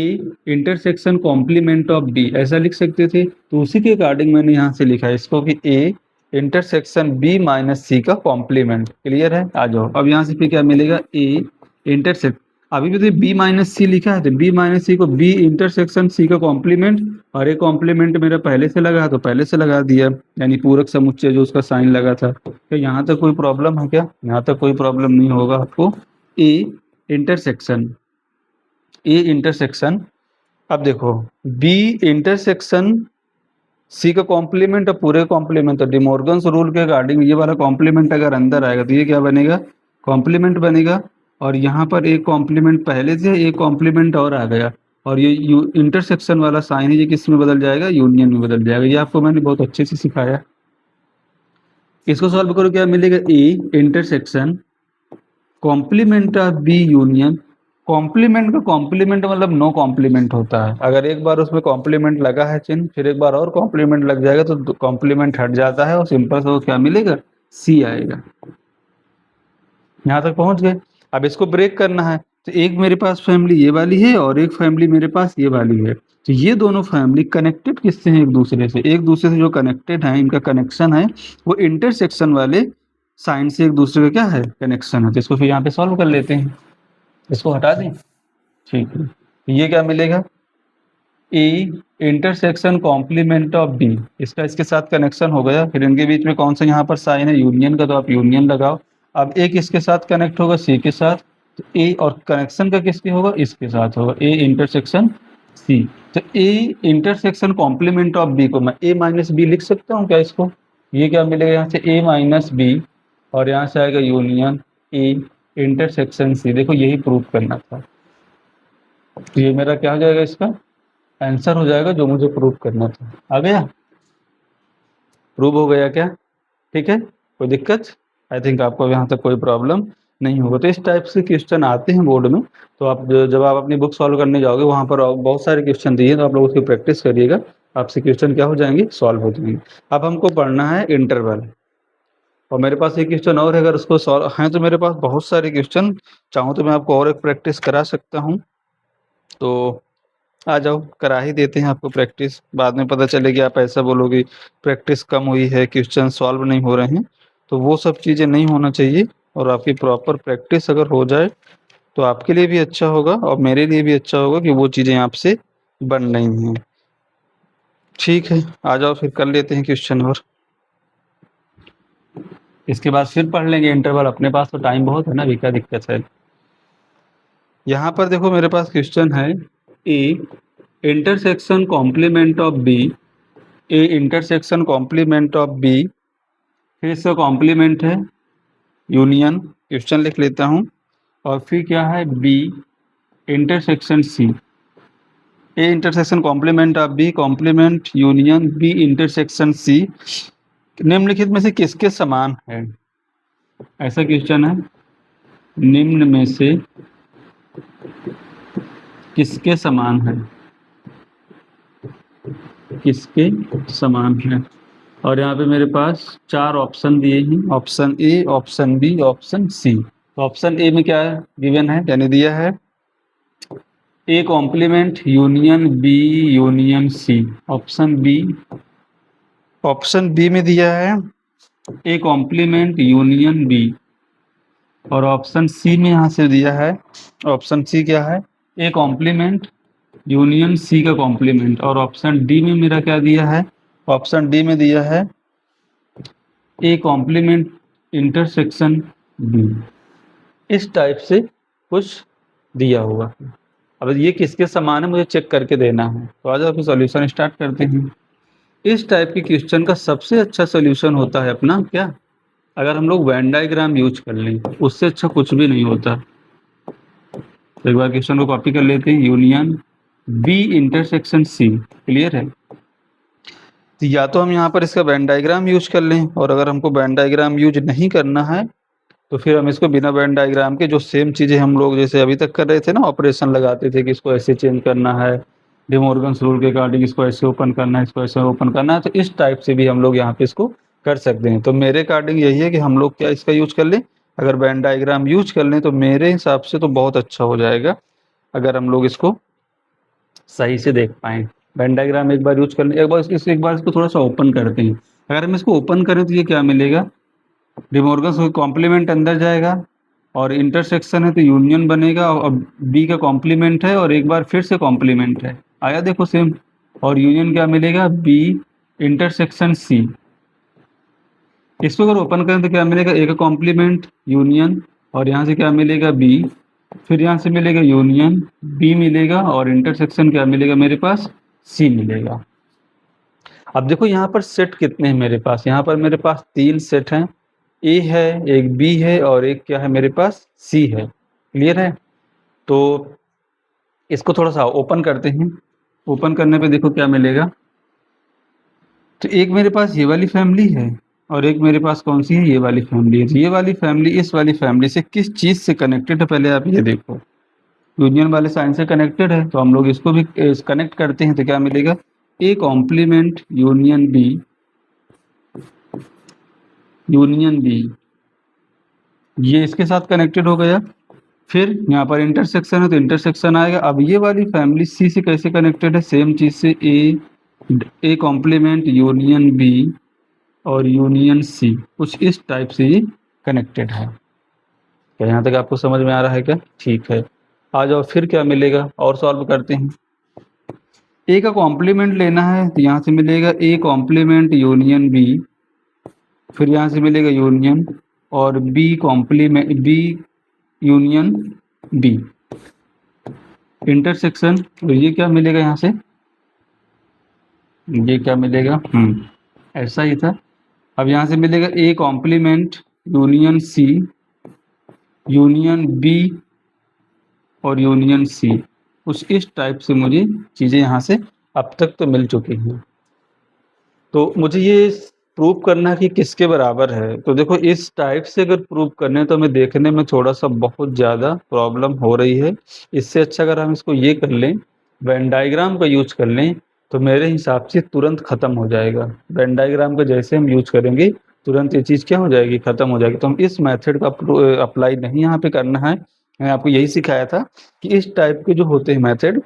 intersection complement of b, ऐसा लिख सकते थे। तो उसी के अकॉर्डिंग मैंने यहाँ से लिखा है इसको कि a इंटरसेक्शन b माइनस सी का कॉम्प्लीमेंट। क्लियर है, आ जाओ अब यहाँ से फिर क्या मिलेगा, a इंटरसेक्ट, अभी भी तो b माइनस सी लिखा है, तो b माइनस सी को b इंटरसेक्शन c का कॉम्प्लीमेंट, और एक कॉम्प्लीमेंट मेरा पहले से लगा है तो पहले से लगा दिया, यानी पूरक समुच्चय जो उसका साइन लगा था। तो यहाँ तक कोई प्रॉब्लम है क्या, यहाँ तक कोई प्रॉब्लम नहीं होगा आपको। ए इंटरसेक्शन, ए इंटरसेक्शन, अब देखो बी इंटरसेक्शन सी का कॉम्प्लीमेंट और पूरे कॉम्प्लीमेंट, तो डिमॉर्गन्स रूल के अकॉर्डिंग ये वाला कॉम्प्लीमेंट अगर अंदर आएगा तो ये क्या बनेगा, कॉम्प्लीमेंट बनेगा। और यहाँ पर एक कॉम्प्लीमेंट पहले से, एक कॉम्प्लीमेंट और आ गया, और ये इंटरसेक्शन वाला साइन है ये किस में बदल जाएगा, यूनियन में बदल जाएगा। ये आपको मैंने बहुत अच्छे से सिखाया। इसको सॉल्व करो, क्या मिलेगा, A intersection complement of B union. Complement का कॉम्प्लीमेंट मतलब नो कॉम्प्लीमेंट होता है, अगर एक बार उसमें कॉम्प्लीमेंट लगा है चिन्ह, फिर एक बार और कॉम्प्लीमेंट लग जाएगा तो कॉम्प्लीमेंट हट जाता है, और सिंपल से वो क्या मिलेगा, सी आएगा। यहाँ तक पहुंच गए। अब इसको ब्रेक करना है, तो एक मेरे पास फैमिली ये वाली है और एक फैमिली मेरे पास ये वाली है, तो ये दोनों फैमिली कनेक्टेड किससे हैं, एक दूसरे से। एक दूसरे से जो कनेक्टेड है, इनका कनेक्शन है वो इंटरसेक्शन वाले साइन से एक दूसरे का क्या है, कनेक्शन है। तो इसको फिर यहाँ पे सॉल्व कर लेते हैं, इसको हटा दें, ठीक है। ये क्या मिलेगा, A intersection complement of B, इसका इसके साथ कनेक्शन हो गया, फिर इनके बीच में कौन सा यहाँ पर साइन है, यूनियन का, तो आप यूनियन लगाओ। अब एक इसके साथ कनेक्ट होगा सी के साथ, तो ए और कनेक्शन का किसके होगा, इसके साथ होगा, ए इंटरसेक्शन सी। तो A intersection complement of B को मैं ए माइनस बी लिख सकता हूँ क्या इसको। ये क्या मिलेगा यहाँ से, ए माइनस बी, और यहाँ से आएगा यूनियन ए इंटरसेक्शन सी। देखो यही प्रूव करना था, तो ये मेरा क्या हो जाएगा, इसका आंसर हो जाएगा जो मुझे प्रूव करना था। आ गया, प्रूव हो गया क्या, ठीक है, कोई दिक्कत, आई थिंक आपको यहाँ तक कोई प्रॉब्लम नहीं होगा। तो इस टाइप से क्वेश्चन आते हैं बोर्ड में, तो आप जब आप अपनी बुक सॉल्व करने जाओगे वहाँ पर बहुत सारे क्वेश्चन दिए, तो आप लोग उसकी प्रैक्टिस करिएगा, आपसे क्वेश्चन क्या हो जाएंगे, सॉल्व हो जाएंगे। अब हमको पढ़ना है इंटरवल, और मेरे पास एक क्वेश्चन और है, अगर उसको सॉल्व है तो मेरे पास बहुत सारे क्वेश्चन, चाहूँ तो मैं आपको और एक प्रैक्टिस करा सकता हूँ। तो आ जाओ करा ही देते हैं आपको प्रैक्टिस, बाद में पता चलेगी आप ऐसा बोलोगे प्रैक्टिस कम हुई है, क्वेश्चन सॉल्व नहीं हो रहे हैं, तो वो सब चीज़ें नहीं होना चाहिए। और आपकी प्रॉपर प्रैक्टिस अगर हो जाए तो आपके लिए भी अच्छा होगा और मेरे लिए भी अच्छा होगा कि वो चीज़ें आपसे बन रही हैं। ठीक है, आ जाओ फिर कर लेते हैं क्वेश्चन, और इसके बाद फिर पढ़ लेंगे इंटरवल। अपने पास तो टाइम बहुत है ना, अभी क्या दिक्कत है। यहाँ पर देखो मेरे पास क्वेश्चन है, A intersection complement of B A intersection complement of B, फिर इसका कॉम्प्लीमेंट है यूनियन, क्वेश्चन लिख लेता हूँ, और फिर क्या है B intersection C. A intersection complement of B, complement union B intersection C निम्नलिखित में से किसके समान है? ऐसा क्वेश्चन है, निम्न में से किसके समान है, किसके समान है। और यहाँ पे मेरे पास 4 ऑप्शन दिए हैं, option A, option B, option C. तो ऑप्शन ए में क्या है गिवन है, यानी दिया है A complement union B union C. Option B में दिया है ए कॉम्प्लीमेंट यूनियन बी, और ऑप्शन सी में यहाँ से दिया है, ऑप्शन सी क्या है, ए कॉम्प्लीमेंट यूनियन सी का कॉम्प्लीमेंट। और ऑप्शन डी में मेरा क्या दिया है, ऑप्शन डी में दिया है ए कॉम्प्लीमेंट इंटरसेक्शन बी। इस टाइप से कुछ दिया हुआ है। अब ये किसके समान है मुझे चेक करके देना है। तो आज आप सॉल्यूशन स्टार्ट करते हैं। इस टाइप के क्वेश्चन का सबसे अच्छा सॉल्यूशन होता है अपना क्या, अगर हम लोग वेन डायग्राम यूज कर लें, उससे अच्छा कुछ भी नहीं होता। तो एक बार क्वेश्चन को कॉपी कर लेते हैं, union B intersection C, clear है। तो या तो हम यहाँ पर इसका वेन डायग्राम यूज कर लें, और अगर हमको वेन डायग्राम यूज नहीं करना है तो फिर हम इसको बिना वेन डायग्राम के जो सेम चीज़ें हम लोग जैसे अभी तक कर रहे थे ना, ऑपरेशन लगाते थे कि इसको ऐसे चेंज करना है, डिमॉर्गन्स रूल के अकॉर्डिंग इसको ऐसे ओपन करना है, इसको ऐसे ओपन करना है, तो इस टाइप से भी हम लोग यहाँ पे इसको कर सकते हैं। तो मेरे अकॉर्डिंग यही है कि हम लोग क्या इसका यूज कर लें, अगर वेन डायग्राम यूज कर लें तो मेरे हिसाब से तो बहुत अच्छा हो जाएगा, अगर हम लोग इसको सही से देख पाएँ। वेन डायग्राम एक बार यूज कर लें, एक बार इसको थोड़ा सा ओपन करते हैं। अगर हम इसको ओपन करें तो ये क्या मिलेगा, डिमॉर्गन्स कॉम्प्लीमेंट अंदर जाएगा, और इंटरसेक्शन है तो यूनियन बनेगा, और बी का कॉम्प्लीमेंट है और एक बार फिर से कॉम्प्लीमेंट है, आया देखो सेम। और यूनियन क्या मिलेगा, बी इंटरसेक्शन सी। इसको अगर ओपन करें तो क्या मिलेगा, ए का कॉम्प्लीमेंट यूनियन, और यहाँ से क्या मिलेगा बी, फिर यहाँ से मिलेगा यूनियन बी मिलेगा, और इंटरसेक्शन क्या मिलेगा मेरे पास, सी मिलेगा। अब देखो यहाँ पर सेट कितने हैं मेरे पास, यहाँ पर मेरे पास 3 सेट हैं, ए है, एक बी है, और एक क्या है मेरे पास सी है, क्लियर है। तो इसको थोड़ा सा ओपन करते हैं, ओपन करने पे देखो क्या मिलेगा। तो एक मेरे पास ये वाली फैमिली है, और एक मेरे पास कौन सी है, ये वाली फैमिली है। तो ये वाली फैमिली इस वाली फैमिली से किस चीज़ से कनेक्टेड है, पहले आप ये देखो, यूनियन वाले साइन से कनेक्टेड है, तो हम लोग इसको भी कनेक्ट करते हैं। तो क्या मिलेगा, A complement union B, union B, ये इसके साथ कनेक्टेड हो गया। फिर यहाँ पर इंटरसेक्शन है तो इंटरसेक्शन आएगा। अब ये वाली फैमिली सी से कैसे कनेक्टेड है, सेम चीज़ से ए कॉम्प्लीमेंट यूनियन बी और यूनियन सी, कुछ इस टाइप से ये कनेक्टेड है। क्या यहाँ तक आपको समझ में आ रहा है क्या, ठीक है। आ जाओ फिर क्या मिलेगा, और सॉल्व करते हैं। ए का कॉम्प्लीमेंट लेना है तो यहाँ से मिलेगा ए कॉम्प्लीमेंट यूनियन बी, फिर यहाँ से मिलेगा यूनियन, और B complement B union B, intersection, तो ये क्या मिलेगा यहाँ से, ये क्या मिलेगा, ऐसा ही था। अब यहाँ से मिलेगा A complement union C, union B और यूनियन सी, कुछ इस टाइप से मुझे चीज़ें यहाँ से अब तक तो मिल चुकी हैं। तो मुझे ये प्रूव करना है कि किसके बराबर है। तो देखो इस टाइप से अगर प्रूव करने तो हमें देखने में थोड़ा सा बहुत ज़्यादा प्रॉब्लम हो रही है। इससे अच्छा अगर हम इसको ये कर लें, वेन डायग्राम का यूज कर लें, तो मेरे हिसाब से तुरंत ख़त्म हो जाएगा। वेन डायग्राम का जैसे हम यूज करेंगे तुरंत ये चीज़ क्या हो जाएगी, ख़त्म हो जाएगी। तो हम इस मेथड का अप्लाई नहीं यहाँ पे करना है। मैंने आपको यही सिखाया था कि इस टाइप के जो होते हैं मेथड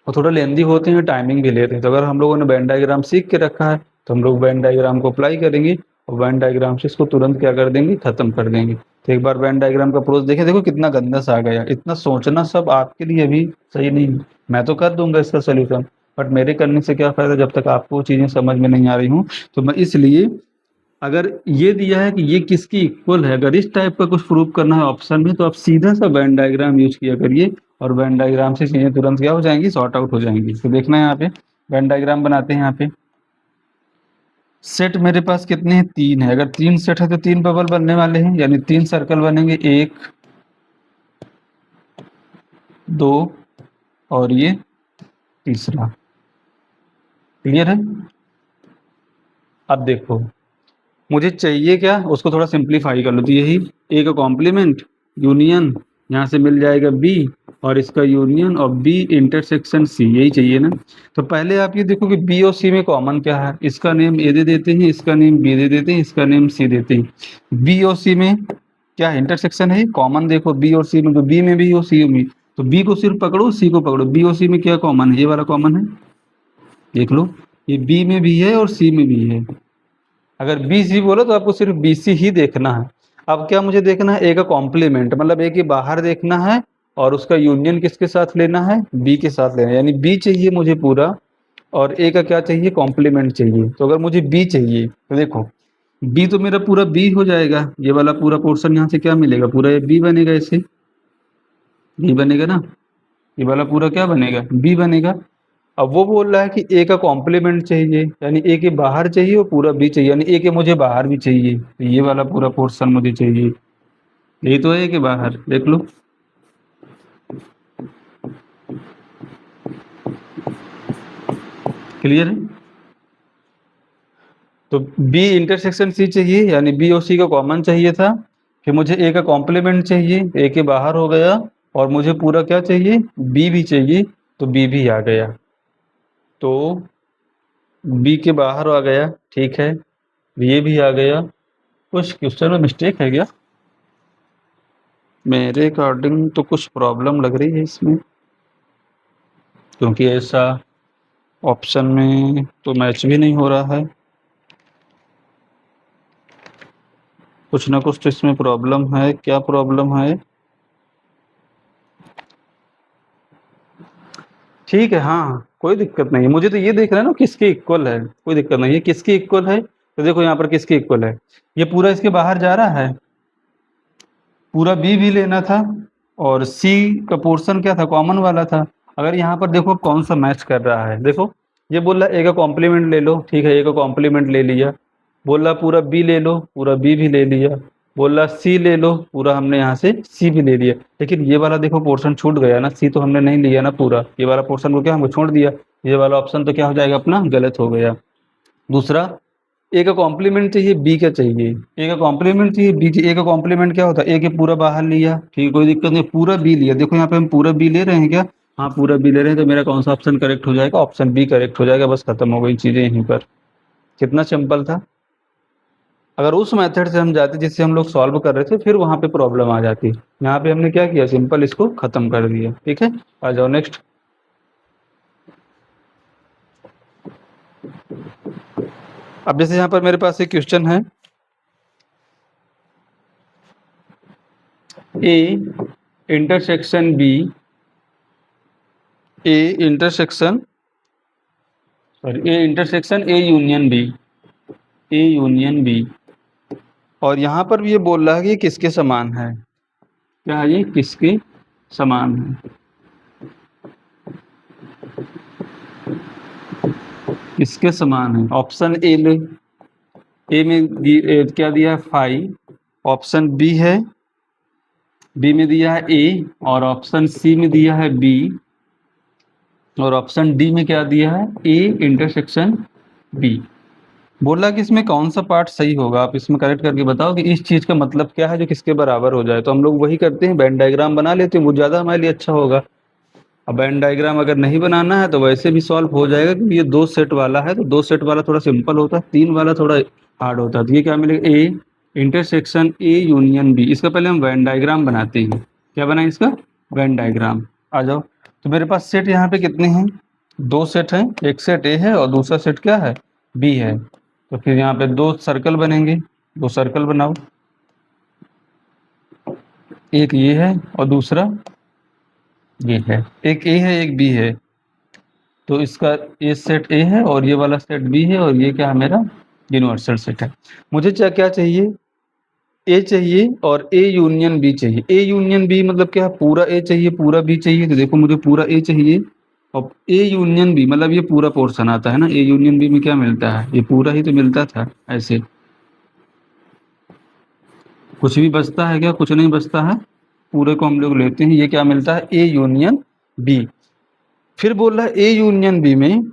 वो थोड़ा लेंदी होते हैं, टाइमिंग भी लेते हैं। तो अगर हम लोगों ने वेन डायग्राम सीख के रखा है तो हम लोग वेन डायग्राम को अप्लाई करेंगे, और वेन डायग्राम से इसको तुरंत क्या कर देंगे, ख़त्म कर देंगे। तो एक बार वेन डायग्राम का प्रोसेस देखें, देखो कितना गंदा सा आ गया। इतना सोचना सब आपके लिए अभी सही नहीं है। मैं तो कर दूंगा इसका सोल्यूशन, बट मेरे करने से क्या फ़ायदा जब तक आपको चीज़ें समझ में नहीं आ रही हूँ। तो मैं इसलिए, अगर ये दिया है कि ये किसकी इक्वल है, अगर इस टाइप का कुछ प्रूव करना है ऑप्शन में, तो आप सीधा सा वेन डायग्राम यूज किया करिए, और वेन डायग्राम से चीज़ें तुरंत क्या हो जाएंगी, सॉर्ट आउट हो जाएंगी। तो देखना है यहाँ पे वेन डायग्राम बनाते हैं यहाँ पे। सेट मेरे पास कितने हैं, 3 है। अगर 3 सेट है तो 3 बबल बनने वाले हैं, यानी 3 सर्कल बनेंगे, 1 2 और ये तीसरा। क्लियर है? अब देखो मुझे चाहिए क्या, उसको थोड़ा सिंप्लीफाई कर लो। तो यही ए का कॉम्प्लीमेंट यूनियन, यहाँ से मिल जाएगा बी और इसका यूनियन और बी इंटरसेक्शन सी, यही चाहिए ना। तो पहले आप ये देखो कि बी और सी में कॉमन क्या है। इसका नेम ए दे देते हैं, इसका नेम बी दे देते हैं, इसका नेम सी देते हैं। बी और सी में क्या है, इंटरसेक्शन है। कॉमन देखो बी और सी में, तो बी में भी और सी में, तो बी को सिर्फ पकड़ो, सी को पकड़ो। बी और सी में क्या कॉमन है, ये वाला कॉमन है, देख लो। ये बी में भी है और सी में भी है। अगर बी सी बोलो तो आपको सिर्फ बी सी ही देखना है। अब क्या मुझे देखना है, ए का कॉम्प्लीमेंट, मतलब ए के बाहर देखना है और उसका यूनियन किसके साथ लेना है, बी के साथ लेना है। यानी बी चाहिए मुझे पूरा और ए का क्या चाहिए, कॉम्प्लीमेंट चाहिए। तो अगर मुझे बी चाहिए तो देखो बी तो मेरा पूरा बी हो जाएगा, ये वाला पूरा पोर्शन यहाँ से क्या मिलेगा, पूरा ये बी बनेगा, इसे बी बनेगा ना, ये वाला पूरा क्या बनेगा, बी बनेगा। अब वो बोल रहा है कि ए का कॉम्प्लीमेंट चाहिए, यानी ए के बाहर चाहिए और पूरा बी चाहिए, यानी ए के मुझे बाहर भी चाहिए, तो ये वाला पूरा पोर्शन मुझे चाहिए। यही तो है ए के बाहर, देख लो। क्लियर है? तो बी इंटरसेक्शन सी चाहिए, यानी बी और सी का कॉमन चाहिए था। फिर मुझे ए का कॉम्प्लीमेंट चाहिए, ए के बाहर हो गया, और मुझे पूरा क्या चाहिए, बी भी चाहिए, तो बी भी आ गया। तो बी के बाहर आ गया, ठीक है, ये भी आ गया। कुछ क्वेश्चन में मिस्टेक है क्या, मेरे अकॉर्डिंग तो कुछ प्रॉब्लम लग रही है इसमें, क्योंकि ऐसा ऑप्शन में तो मैच भी नहीं हो रहा है। कुछ ना कुछ तो इसमें प्रॉब्लम है, क्या प्रॉब्लम है। ठीक है, हाँ कोई दिक्कत नहीं है। मुझे तो ये देखना है ना किसके इक्वल है, कोई दिक्कत नहीं है, किसके इक्वल है। तो देखो यहाँ पर किसके इक्वल है, ये पूरा इसके बाहर जा रहा है, पूरा बी भी लेना था और सी का पोर्शन क्या था, कॉमन वाला था। अगर यहाँ पर देखो कौन सा मैच कर रहा है, देखो ये बोल रहा है ए का कॉम्प्लीमेंट ले लो, ठीक है, ए का कॉम्प्लीमेंट ले लिया। बोल रहा पूरा बी ले लो, पूरा बी भी ले लिया। बोल रहा सी ले लो, पूरा हमने यहाँ से सी भी ले लिया। लेकिन ये वाला देखो पोर्शन छूट गया ना, सी तो हमने नहीं लिया ना पूरा, ये वाला पोर्शन को क्या हमको छोड़ दिया, ये वाला ऑप्शन तो क्या हो जाएगा अपना, गलत हो गया। दूसरा, ए का कॉम्प्लीमेंट चाहिए, बी का चाहिए, ए का कॉम्प्लीमेंट चाहिए, बी ए का कॉम्प्लीमेंट क्या होता है, ए के पूरा बाहर लिया, ठीक है, कोई दिक्कत नहीं, पूरा बी लिया। देखो यहाँ पे हम पूरा बी ले रहे हैं क्या, हाँ पूरा बी ले रहे हैं, तो मेरा कौन सा ऑप्शन करेक्ट हो जाएगा, ऑप्शन बी करेक्ट हो जाएगा। बस खत्म हो गई चीजें यहीं पर। कितना सिंपल था। अगर उस मेथड से हम जाते जिससे हम लोग सॉल्व कर रहे थे, फिर वहां पे प्रॉब्लम आ जाती। यहाँ पे हमने क्या किया, सिंपल इसको खत्म कर दिया। ठीक है, आ जाओ नेक्स्ट। अब जैसे यहाँ पर मेरे पास एक क्वेश्चन है, A intersection B, A intersection sorry A intersection A union B, A union B. और यहाँ पर भी ये बोल रहा है कि ये किसके समान है, क्या है, ये किसके समान है, किसके समान है। ऑप्शन ए ले, ए में क्या दिया है 5, ऑप्शन बी है, बी में दिया है ए, और ऑप्शन सी में दिया है बी, और ऑप्शन डी में क्या दिया है, ए इंटरसेक्शन बी। बोला कि इसमें कौन सा पार्ट सही होगा, आप इसमें करेक्ट करके बताओ कि इस चीज का मतलब क्या है जो किसके बराबर हो जाए। तो हम लोग वही करते हैं, वेन डायग्राम बना लेते हैं, वो ज्यादा हमारे लिए अच्छा होगा। अब वेन डायग्राम अगर नहीं बनाना है तो वैसे भी सॉल्व हो जाएगा, क्योंकि ये 2 सेट वाला है, तो 2 सेट वाला थोड़ा सिंपल होता है, 3 वाला थोड़ा हार्ड होता है। तो ये क्या मिलेगा, A intersection A union B. इसका पहले हम वेन डायग्राम बनाते हैं, क्या बनाए इसका, वेन डायग्राम। आ जाओ। तो मेरे पास सेट यहाँ पे कितने हैं, 2 सेट हैं, एक सेट ए है और दूसरा सेट क्या है, बी है। तो फिर यहाँ पे 2 सर्कल बनेंगे, 2 सर्कल बनाओ, एक ये है और दूसरा ये है, एक ए है एक बी है। तो इसका ये सेट ए है और ये वाला सेट बी है, और ये क्या है मेरा यूनिवर्सल सेट है। मुझे क्या चाहिए, ए चाहिए और ए यूनियन बी चाहिए। ए यूनियन बी मतलब क्या, पूरा ए चाहिए पूरा बी चाहिए। तो देखो मुझे पूरा ए चाहिए और ए यूनियन बी मतलब ये पूरा पोर्शन आता है ना, ए यूनियन बी में क्या मिलता है, ये पूरा ही तो मिलता था। ऐसे कुछ भी बचता है क्या, कुछ नहीं बचता है, पूरे को हम लोग लेते हैं। ये क्या मिलता है, ए यूनियन बी। फिर बोल रहा है ए यूनियन बी में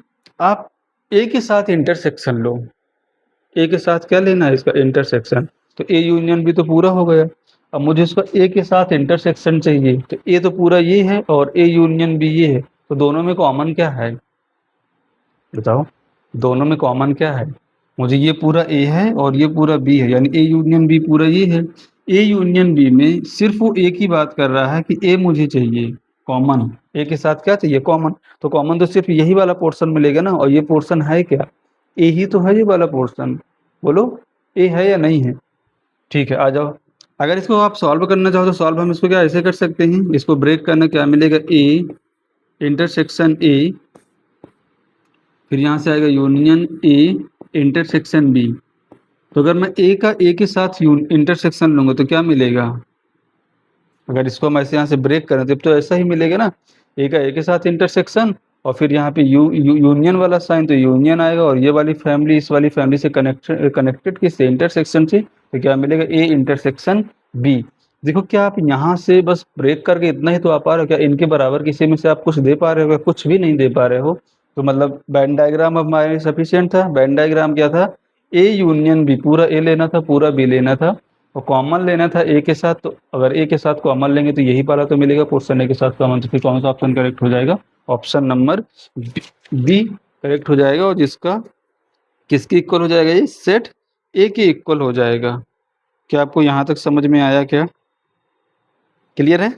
आप ए के साथ इंटरसेक्शन लो। ए के साथ क्या लेना है, इसका इंटरसेक्शन। तो ए यूनियन बी तो पूरा हो गया। अब मुझे इसका ए के साथ इंटरसेक्शन चाहिए, तो ए तो पूरा ये है और ए यूनियन बी ये है, तो दोनों में कॉमन क्या है बताओ, दोनों में कॉमन क्या है। मुझे ये पूरा ए है और ये पूरा बी है, यानी ए यूनियन बी पूरा ये है। ए यूनियन बी में सिर्फ वो ए की बात कर रहा है कि ए मुझे चाहिए कॉमन, ए के साथ क्या चाहिए कॉमन। तो कॉमन तो सिर्फ यही वाला पोर्शन मिलेगा ना, और ये पोर्शन है क्या, ए ही तो है ये वाला पोर्शन। बोलो ए है या नहीं है। ठीक है, आ जाओ। अगर इसको आप सॉल्व करना चाहो तो सॉल्व हम इसको क्या ऐसे कर सकते हैं, इसको ब्रेक करना क्या मिलेगा, ए इंटरसेक्शन ए, फिर यहाँ से आएगा यूनियन ए इंटरसेक्शन बी। तो अगर मैं ए का ए के साथ इंटरसेक्शन लूंगा तो क्या मिलेगा, अगर इसको हम ऐसे यहाँ से ब्रेक करें तो ऐसा ही मिलेगा ना, ए का ए के साथ इंटरसेक्शन और फिर यहाँ पे यूनियन वाला साइन, तो यूनियन आएगा, और ये वाली फैमिली इस वाली फैमिली से कनेक्टेड किससे, इंटरसेक्शन से, तो क्या मिलेगा ए इंटरसेक्शन बी। देखो क्या आप यहाँ से बस ब्रेक करके इतना ही तो आ पा रहे हो क्या, इनके बराबर किसी में से आप कुछ दे पा रहे हो क्या, कुछ भी नहीं दे पा रहे हो। तो मतलब वेन डायग्राम अब हमारे सफिशियंट था। वेन डायग्राम क्या था, ए यूनियन बी, पूरा ए लेना था, पूरा बी लेना था, और कॉमन लेना था ए के साथ। तो अगर ए के साथ कॉमन लेंगे तो यही वाला तो मिलेगा पोर्शन ए के साथ कॉमन, तो फिर कौन सा ऑप्शन करेक्ट हो जाएगा, ऑप्शन नंबर बी करेक्ट हो जाएगा। और जिसका किसके इक्वल हो जाएगा, ये सेट ए के इक्वल हो जाएगा। क्या आपको यहाँ तक समझ में आया, क्या क्लियर है।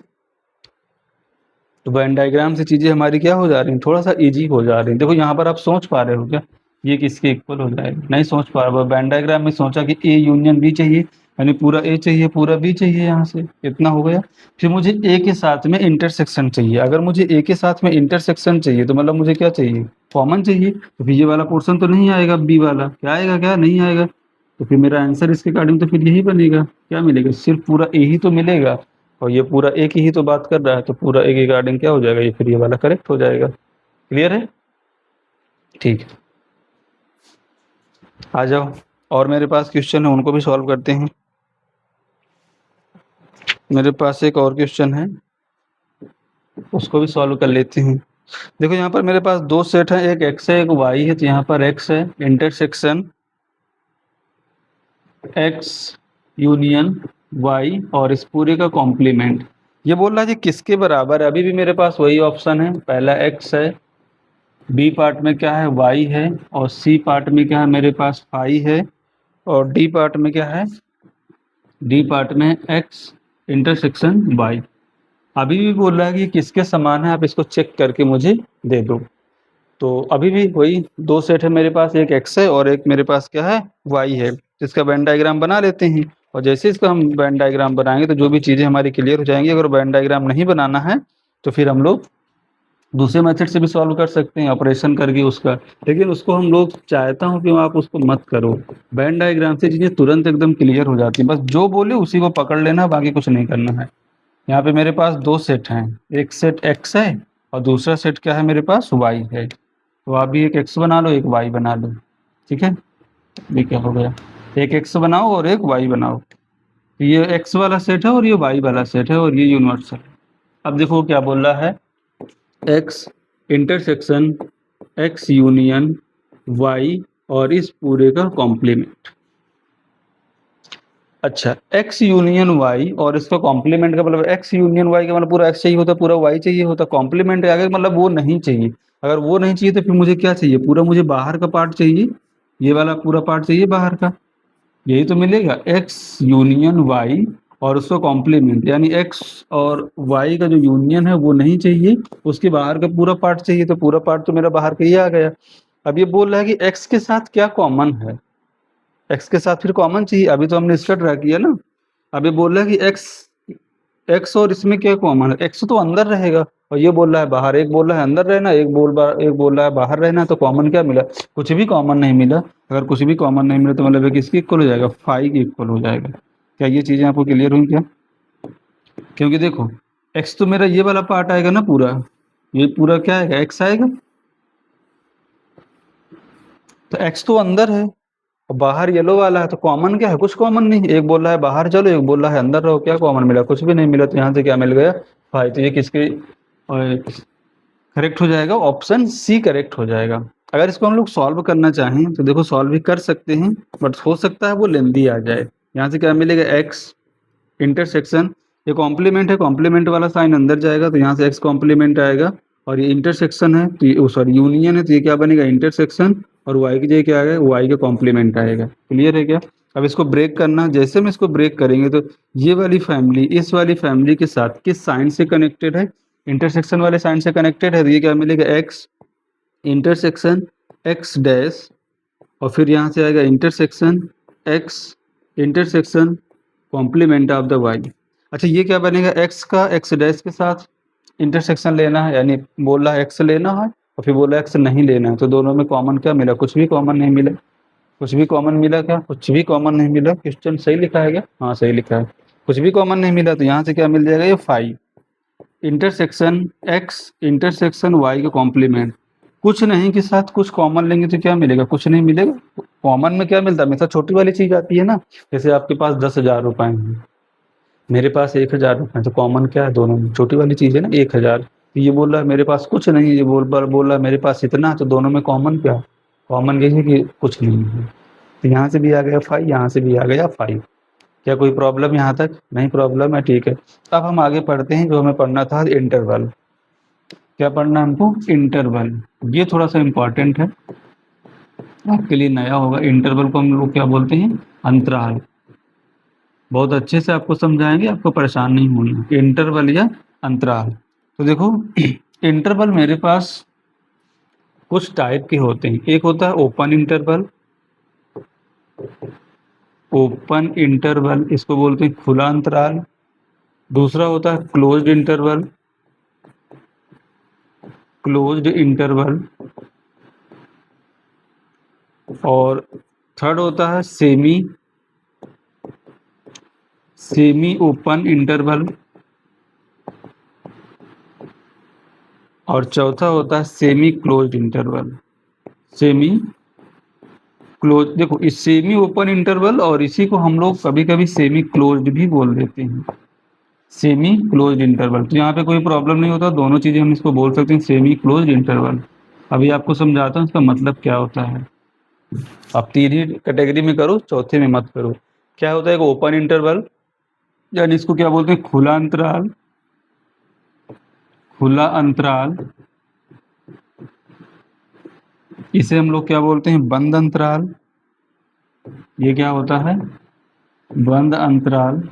तो वेन डायग्राम से चीजें हमारी क्या हो जा रही हैं, थोड़ा सा इजी हो जा रही हैं। देखो यहाँ पर आप सोच पा रहे हो क्या, ये किसके इक्वल हो जाएगा, नहीं सोच पा रहे हो। वेन डायग्राम में सोचा कि ए यूनियन बी चाहिए, यानी पूरा ए चाहिए पूरा बी चाहिए, यहाँ से इतना हो गया। फिर मुझे ए के साथ में इंटरसेक्शन चाहिए। अगर मुझे ए के साथ में इंटरसेक्शन चाहिए तो मतलब मुझे क्या चाहिए, कॉमन चाहिए। तो फिर ये वाला पोर्शन तो नहीं आएगा, बी वाला क्या आएगा, क्या नहीं आएगा। तो फिर मेरा आंसर इसके अकॉर्डिंग तो फिर यही बनेगा, क्या मिलेगा, सिर्फ पूरा ए ही तो मिलेगा, और ये पूरा एक ही तो बात कर रहा है, तो पूरा एक ही गार्डिंग क्या हो जाएगा, ये फिर ये वाला करेक्ट हो जाएगा। क्लियर है, ठीक है, आ जाओ। और मेरे पास क्वेश्चन है, उनको भी सॉल्व करते हैं। मेरे पास एक और क्वेश्चन है, उसको भी सॉल्व कर लेते हैं। देखो यहाँ पर मेरे पास दो सेट है, एक एक्स है एक वाई है। तो यहाँ पर एक्स है इंटरसेक्शन एक्स यूनियन वाई और इस पूरे का कॉम्प्लीमेंट। ये बोल रहा है कि किसके बराबर है, अभी भी मेरे पास वही ऑप्शन है, पहला एक्स है, बी पार्ट में क्या है वाई है, और सी पार्ट में क्या है मेरे पास फाई है, और डी पार्ट में क्या है, डी पार्ट में एक्स इंटरसेक्शन वाई। अभी भी बोल रहा है कि किसके समान है, आप इसको चेक करके मुझे दे दो। तो अभी भी वही दो सेट है मेरे पास, एक एक्स है और एक मेरे पास क्या है वाई है। तो इसका वेन डायग्राम बना लेते हैं, और जैसे इसका हम वेन डायग्राम बनाएंगे तो जो भी चीज़ें हमारी क्लियर हो जाएंगी। अगर वेन डायग्राम नहीं बनाना है तो फिर हम लोग दूसरे मेथड से भी सॉल्व कर सकते हैं, ऑपरेशन करके उसका। लेकिन उसको हम लोग चाहता हूँ कि आप उसको मत करो, वेन डायग्राम से चीज़ें तुरंत एकदम क्लियर हो जाती हैं। बस जो बोले उसी को पकड़ लेना, बाकी कुछ नहीं करना है। यहाँ पे मेरे पास दो सेट हैं, एक सेट एक्स है और दूसरा सेट क्या है मेरे पास वाई है। तो आप भी एक एक्स बना लो एक वाई बना लो, ठीक है। ये क्या हो गया, एक एक्स बनाओ और एक वाई बनाओ। तो ये एक्स वाला सेट है और ये वाई वाला सेट है और ये यूनिवर्सल। अब देखो क्या बोल रहा है, x intersection x union y और इस पूरे का कॉम्प्लीमेंट। अच्छा, एक्स यूनियन वाई और इसका कॉम्प्लीमेंट का मतलब एक्स यूनियन वाई का मतलब पूरा एक्स चाहिए होता, पूरा वाई चाहिए होता। कॉम्प्लीमेंट आगे मतलब वो नहीं चाहिए। अगर वो नहीं चाहिए तो फिर मुझे क्या चाहिए, पूरा मुझे बाहर का पार्ट चाहिए, ये वाला पूरा पार्ट चाहिए बाहर का। यही तो मिलेगा एक्स यूनियन वाई और उसका कॉम्प्लीमेंट, यानी एक्स और वाई का जो यूनियन है वो नहीं चाहिए, उसके बाहर का पूरा पार्ट चाहिए। तो पूरा पार्ट तो मेरा बाहर का ही आ गया। अब ये बोल रहा है कि एक्स के साथ क्या कॉमन है, एक्स के साथ फिर कॉमन चाहिए। अभी तो हमने इसका ड्रा किया ना, अभी बोल रहा है कि एक्स एक्स और इसमें क्या कॉमन है, एक्स तो अंदर रहेगा और ये बोल रहा है बाहर, एक बोल रहा है अंदर रहना, एक बोल रहा है बाहर रहना। तो कॉमन क्या मिला, कुछ भी कॉमन नहीं मिला। अगर कुछ भी कॉमन नहीं मिला तो मतलब किसकी इक्वल हो जाएगा, फाई की इक्वल हो जाएगा। क्या ये चीजें आपको क्लियर हुई क्या, क्योंकि देखो एक्स तो मेरा ये वाला पार्ट आएगा ना पूरा, ये पूरा क्या आएगा, x आएगा। तो x तो अंदर है और बाहर येलो वाला है, तो कॉमन क्या है, कुछ कॉमन नहीं। एक बोल रहा है बाहर चलो, एक बोल रहा है अंदर रहो, क्या कॉमन मिला, कुछ भी नहीं मिला। तो यहाँ से क्या मिल गया, 5। तो ये किसके करेक्ट हो जाएगा, ऑप्शन सी करेक्ट हो जाएगा। अगर इसको हम लोग सॉल्व करना चाहें तो देखो सॉल्व भी कर सकते हैं, बट हो सकता है वो लेंदी आ जाए। यहाँ से क्या मिलेगा, x इंटरसेक्शन, ये कॉम्प्लीमेंट है, कॉम्प्लीमेंट वाला साइन अंदर जाएगा, तो यहाँ से x कॉम्प्लीमेंट आएगा। और ये इंटरसेक्शन है, तो ये सॉरी यूनियन है, तो ये क्या बनेगा, इंटरसेक्शन। और y की जगह क्या आएगा, y का कॉम्प्लीमेंट आएगा। क्लियर है क्या। अब इसको ब्रेक करना, जैसे हम इसको ब्रेक करेंगे तो ये वाली फैमिली इस वाली फैमिली के साथ किस साइन से कनेक्टेड है, इंटरसेक्शन वाले साइन से कनेक्टेड है। तो ये क्या मिलेगा, x इंटरसेक्शन x डैश, और फिर यहाँ से आएगा intersection x intersection complement of the y। अच्छा ये क्या बनेगा, x का x डैश के साथ इंटरसेक्शन लेना है, यानी बोल रहा है x लेना है और फिर बोल रहा है x नहीं लेना है। तो दोनों में कॉमन क्या मिला, कुछ भी कॉमन नहीं मिला। कुछ भी कॉमन मिला क्या, कुछ भी कॉमन नहीं मिला। क्वेश्चन सही लिखा है क्या, हाँ सही लिखा है। कुछ भी कॉमन नहीं मिला, तो यहाँ से क्या मिल जाएगा, ये 5 इंटरसेक्शन x इंटरसेक्शन y का कॉम्प्लीमेंट। कुछ नहीं के साथ कुछ कॉमन लेंगे तो क्या मिलेगा, कुछ नहीं मिलेगा। कॉमन में क्या मिलता है, हमेशा छोटी वाली चीज आती है ना। जैसे आपके पास 10,000 रुपए हैं, मेरे पास 1,000 रुपए हैं, तो कॉमन क्या है दोनों में, छोटी वाली चीज है ना, 1,000। तो ये बोल रहा है मेरे पास कुछ नहीं है, ये बोल रहा है मेरे पास इतना है, तो दोनों में कॉमन क्या है, कॉमन यही है कि कुछ नहीं है। तो यहाँ से भी आ गया 5, यहाँ से भी आ गया 5। क्या कोई प्रॉब्लम यहाँ तक, नहीं प्रॉब्लम है, ठीक है। अब हम आगे पढ़ते हैं, जो हमें पढ़ना था इंटरवल। क्या पढ़ना है हमको, इंटरवल। ये थोड़ा सा इंपॉर्टेंट है, आपके लिए नया होगा। इंटरवल को हम लोग क्या बोलते हैं, अंतराल। बहुत अच्छे से आपको समझाएंगे, आपको परेशान नहीं होना, इंटरवल या अंतराल। तो देखो इंटरवल मेरे पास कुछ टाइप के होते हैं। एक होता है ओपन इंटरवल, ओपन इंटरवल इसको बोलते हैं खुला अंतराल। दूसरा होता है क्लोज्ड इंटरवल, क्लोज्ड इंटरवल। और थर्ड होता है सेमी सेमी ओपन इंटरवल। और चौथा होता है semi closed interval, semi close. देखो इस सेमी ओपन इंटरवल और इसी को हम लोग कभी कभी सेमी क्लोज्ड भी बोल देते हैं, सेमी क्लोज्ड इंटरवल। तो यहाँ पे कोई प्रॉब्लम नहीं होता, दोनों चीजें हम इसको बोल सकते हैं सेमी क्लोज्ड इंटरवल। अभी आपको समझाता हूँ इसका मतलब क्या होता है। आप 3 ही कैटेगरी में करो, चौथे में मत करो। क्या होता है, एक ओपन इंटरवल, यानी इसको क्या बोलते हैं, खुला अंतराल, खुला अंतराल। इसे हम लोग क्या बोलते हैं, बंद अंतराल। ये क्या होता है, बंद अंतराल।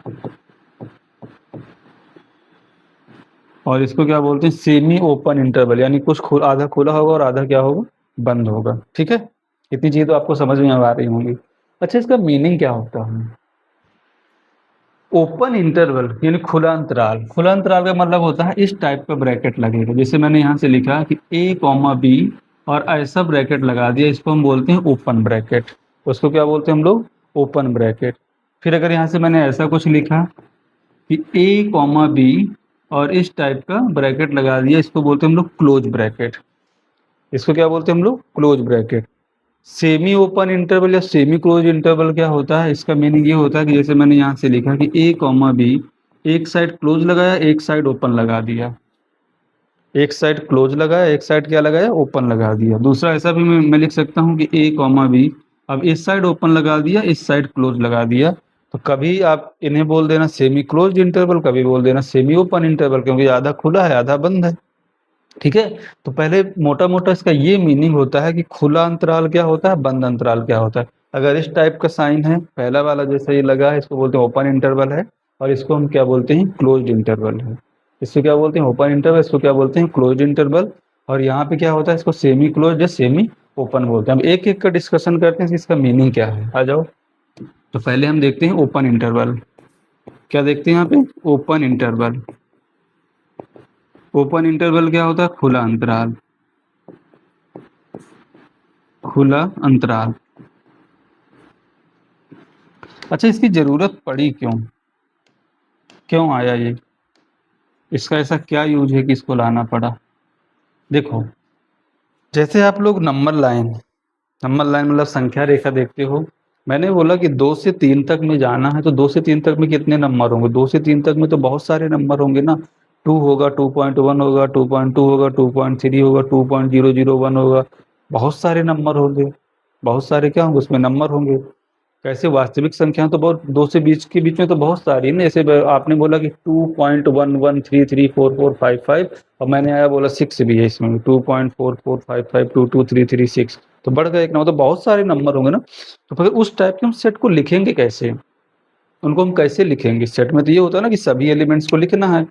और इसको क्या बोलते हैं, सेमी ओपन इंटरवल, यानी कुछ आधा खुला होगा और आधा क्या होगा, बंद होगा। ठीक है, इतनी चीजें तो आपको समझ में आ रही होंगी। अच्छा इसका मीनिंग क्या होता है, ओपन इंटरवल यानी खुला अंतराल। खुला अंतराल का मतलब होता है इस टाइप का ब्रैकेट लगेगा, जैसे मैंने यहाँ से लिखा कि a कॉमा बी और ऐसा ब्रैकेट लगा दिया, इसको हम बोलते हैं ओपन ब्रैकेट। उसको क्या बोलते हैं हम लोग, ओपन ब्रैकेट। फिर अगर यहाँ से मैंने ऐसा कुछ लिखा कि a कॉमा बी और इस टाइप का ब्रैकेट लगा दिया, इसको बोलते हैं हम लोग क्लोज ब्रैकेट। इसको क्या बोलते हैं हम लोग, close bracket. Semi open interval या सेमी क्लोज इंटरवल क्या होता है, इसका मीनिंग ये होता है कि जैसे मैंने यहाँ से लिखा कि a कॉमा बी, एक साइड क्लोज लगाया एक साइड ओपन लगा दिया, एक साइड क्लोज लगाया एक साइड क्या लगाया, ओपन लगा दिया। दूसरा ऐसा भी मैं लिख सकता हूँ कि a कॉमा बी, अब इस साइड ओपन लगा दिया इस साइड क्लोज लगा दिया। तो कभी आप इन्हें बोल देना सेमी क्लोज इंटरवल, कभी बोल देना सेमी ओपन इंटरवल, क्योंकि आधा खुला है आधा बंद है। ठीक है, तो पहले मोटा मोटा इसका ये मीनिंग होता है कि खुला अंतराल क्या होता है, बंद अंतराल क्या होता है। अगर इस टाइप का साइन है, पहला वाला जैसा ये लगा है, इसको बोलते हैं ओपन इंटरवल है, और इसको हम क्या बोलते हैं, क्लोज्ड इंटरवल है। इसको क्या बोलते हैं, ओपन इंटरवल, इसको क्या बोलते हैं, क्लोज्ड इंटरवल। और यहाँ पे क्या होता है, इसको सेमी क्लोज या सेमी ओपन बोलते हैं। अब एक एक का डिस्कशन करते हैं कि इसका मीनिंग क्या है, आ जाओ। तो पहले हम देखते हैं ओपन इंटरवल। क्या देखते हैं यहाँ पे, ओपन इंटरवल। ओपन इंटरवल क्या होता है, खुला अंतराल, खुला अंतराल। अच्छा इसकी जरूरत पड़ी क्यों, क्यों आया ये, इसका ऐसा क्या यूज है कि इसको लाना पड़ा। देखो, जैसे आप लोग नंबर लाइन मतलब संख्या रेखा देखते हो। मैंने बोला कि 2 से 3 तक में जाना है, तो 2 से 3 तक में कितने नंबर होंगे? 2 से 3 तक में तो बहुत सारे नंबर होंगे ना। 2 होगा, 2.1 होगा, 2.2 होगा, 2.3 होगा, 2.001 होगा। बहुत सारे नंबर होंगे। बहुत सारे क्या होंगे? उसमें नंबर होंगे। कैसे? वास्तविक संख्या तो बहुत 2 से बीच के बीच में तो बहुत सारी है ना। जैसे आपने बोला कि 2.11334455 और मैंने आया बोला 6 भी है इसमें, 2.4455223336, तो बढ़ गया एक नंबर। तो बहुत सारे नंबर होंगे ना। तो फिर उस टाइप के हम सेट को लिखेंगे कैसे? उनको हम कैसे लिखेंगे? सेट में तो ये होता है ना कि सभी एलिमेंट्स को लिखना है।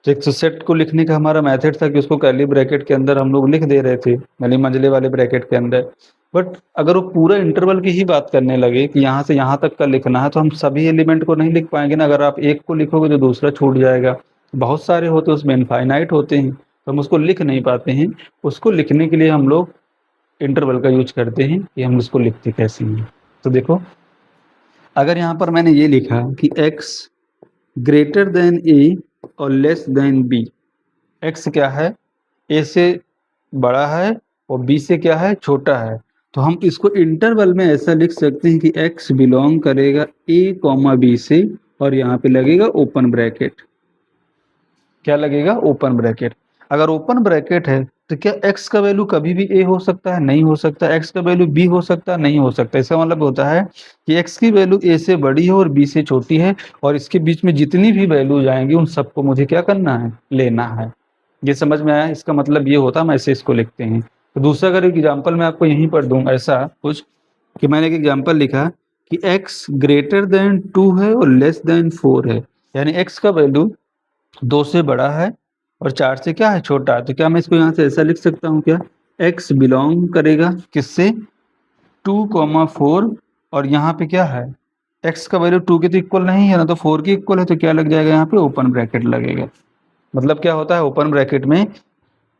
तो एक तो सेट को लिखने का हमारा मेथड था कि उसको कर्ली ब्रैकेट के अंदर हम लोग लिख दे रहे थे, यानी मंझले वाले ब्रैकेट के अंदर। बट अगर वो पूरा इंटरवल की ही बात करने लगे कि यहाँ से यहाँ तक का लिखना है, तो हम सभी एलिमेंट को नहीं लिख पाएंगे ना। अगर आप एक को लिखोगे तो दूसरा छूट जाएगा। बहुत सारे होते हैं, उसमें इनफाइनाइट होते हैं, तो हम उसको लिख नहीं पाते हैं। उसको लिखने के लिए हम लोग इंटरवल का यूज करते हैं कि हम उसको लिखते कैसे हैं। तो देखो, अगर यहाँ पर मैंने ये लिखा कि x ग्रेटर देन ए और लेस देन बी। x क्या है? a से बड़ा है और b से क्या है? छोटा है। तो हम इसको इंटरवल में ऐसा लिख सकते हैं कि x बिलोंग करेगा a कॉमा b से, और यहाँ पे लगेगा ओपन ब्रैकेट। क्या लगेगा? Open bracket. अगर ओपन ब्रैकेट है तो क्या x का वैल्यू कभी भी a हो सकता है? नहीं हो सकता। x का वैल्यू b हो सकता है? नहीं हो सकता। इसका मतलब होता है कि x की वैल्यू a से बड़ी है और b से छोटी है, और इसके बीच में जितनी भी वैल्यू जाएंगी उन सबको मुझे क्या करना है? लेना है। ये समझ में आया? इसका मतलब ये होता है, हम ऐसे इसको लिखते हैं। तो दूसरा अगर एग्जाम्पल मैं आपको यहीं पर दूं ऐसा कुछ, कि मैंने एक एग्जाम्पल लिखा कि x ग्रेटर देन 2 है और लेस देन 4 है, यानी x का वैल्यू 2 से बड़ा है और 4 से क्या है? छोटा है। तो क्या मैं इसको यहाँ से ऐसा लिख सकता हूँ क्या? x बिलोंग करेगा किससे? 2,4, और यहाँ पे क्या है? x का वैल्यू 2 के तो इक्वल नहीं है ना, तो 4 के इक्वल है, तो क्या लग जाएगा? यहाँ पे ओपन ब्रैकेट लगेगा। मतलब क्या होता है? ओपन ब्रैकेट में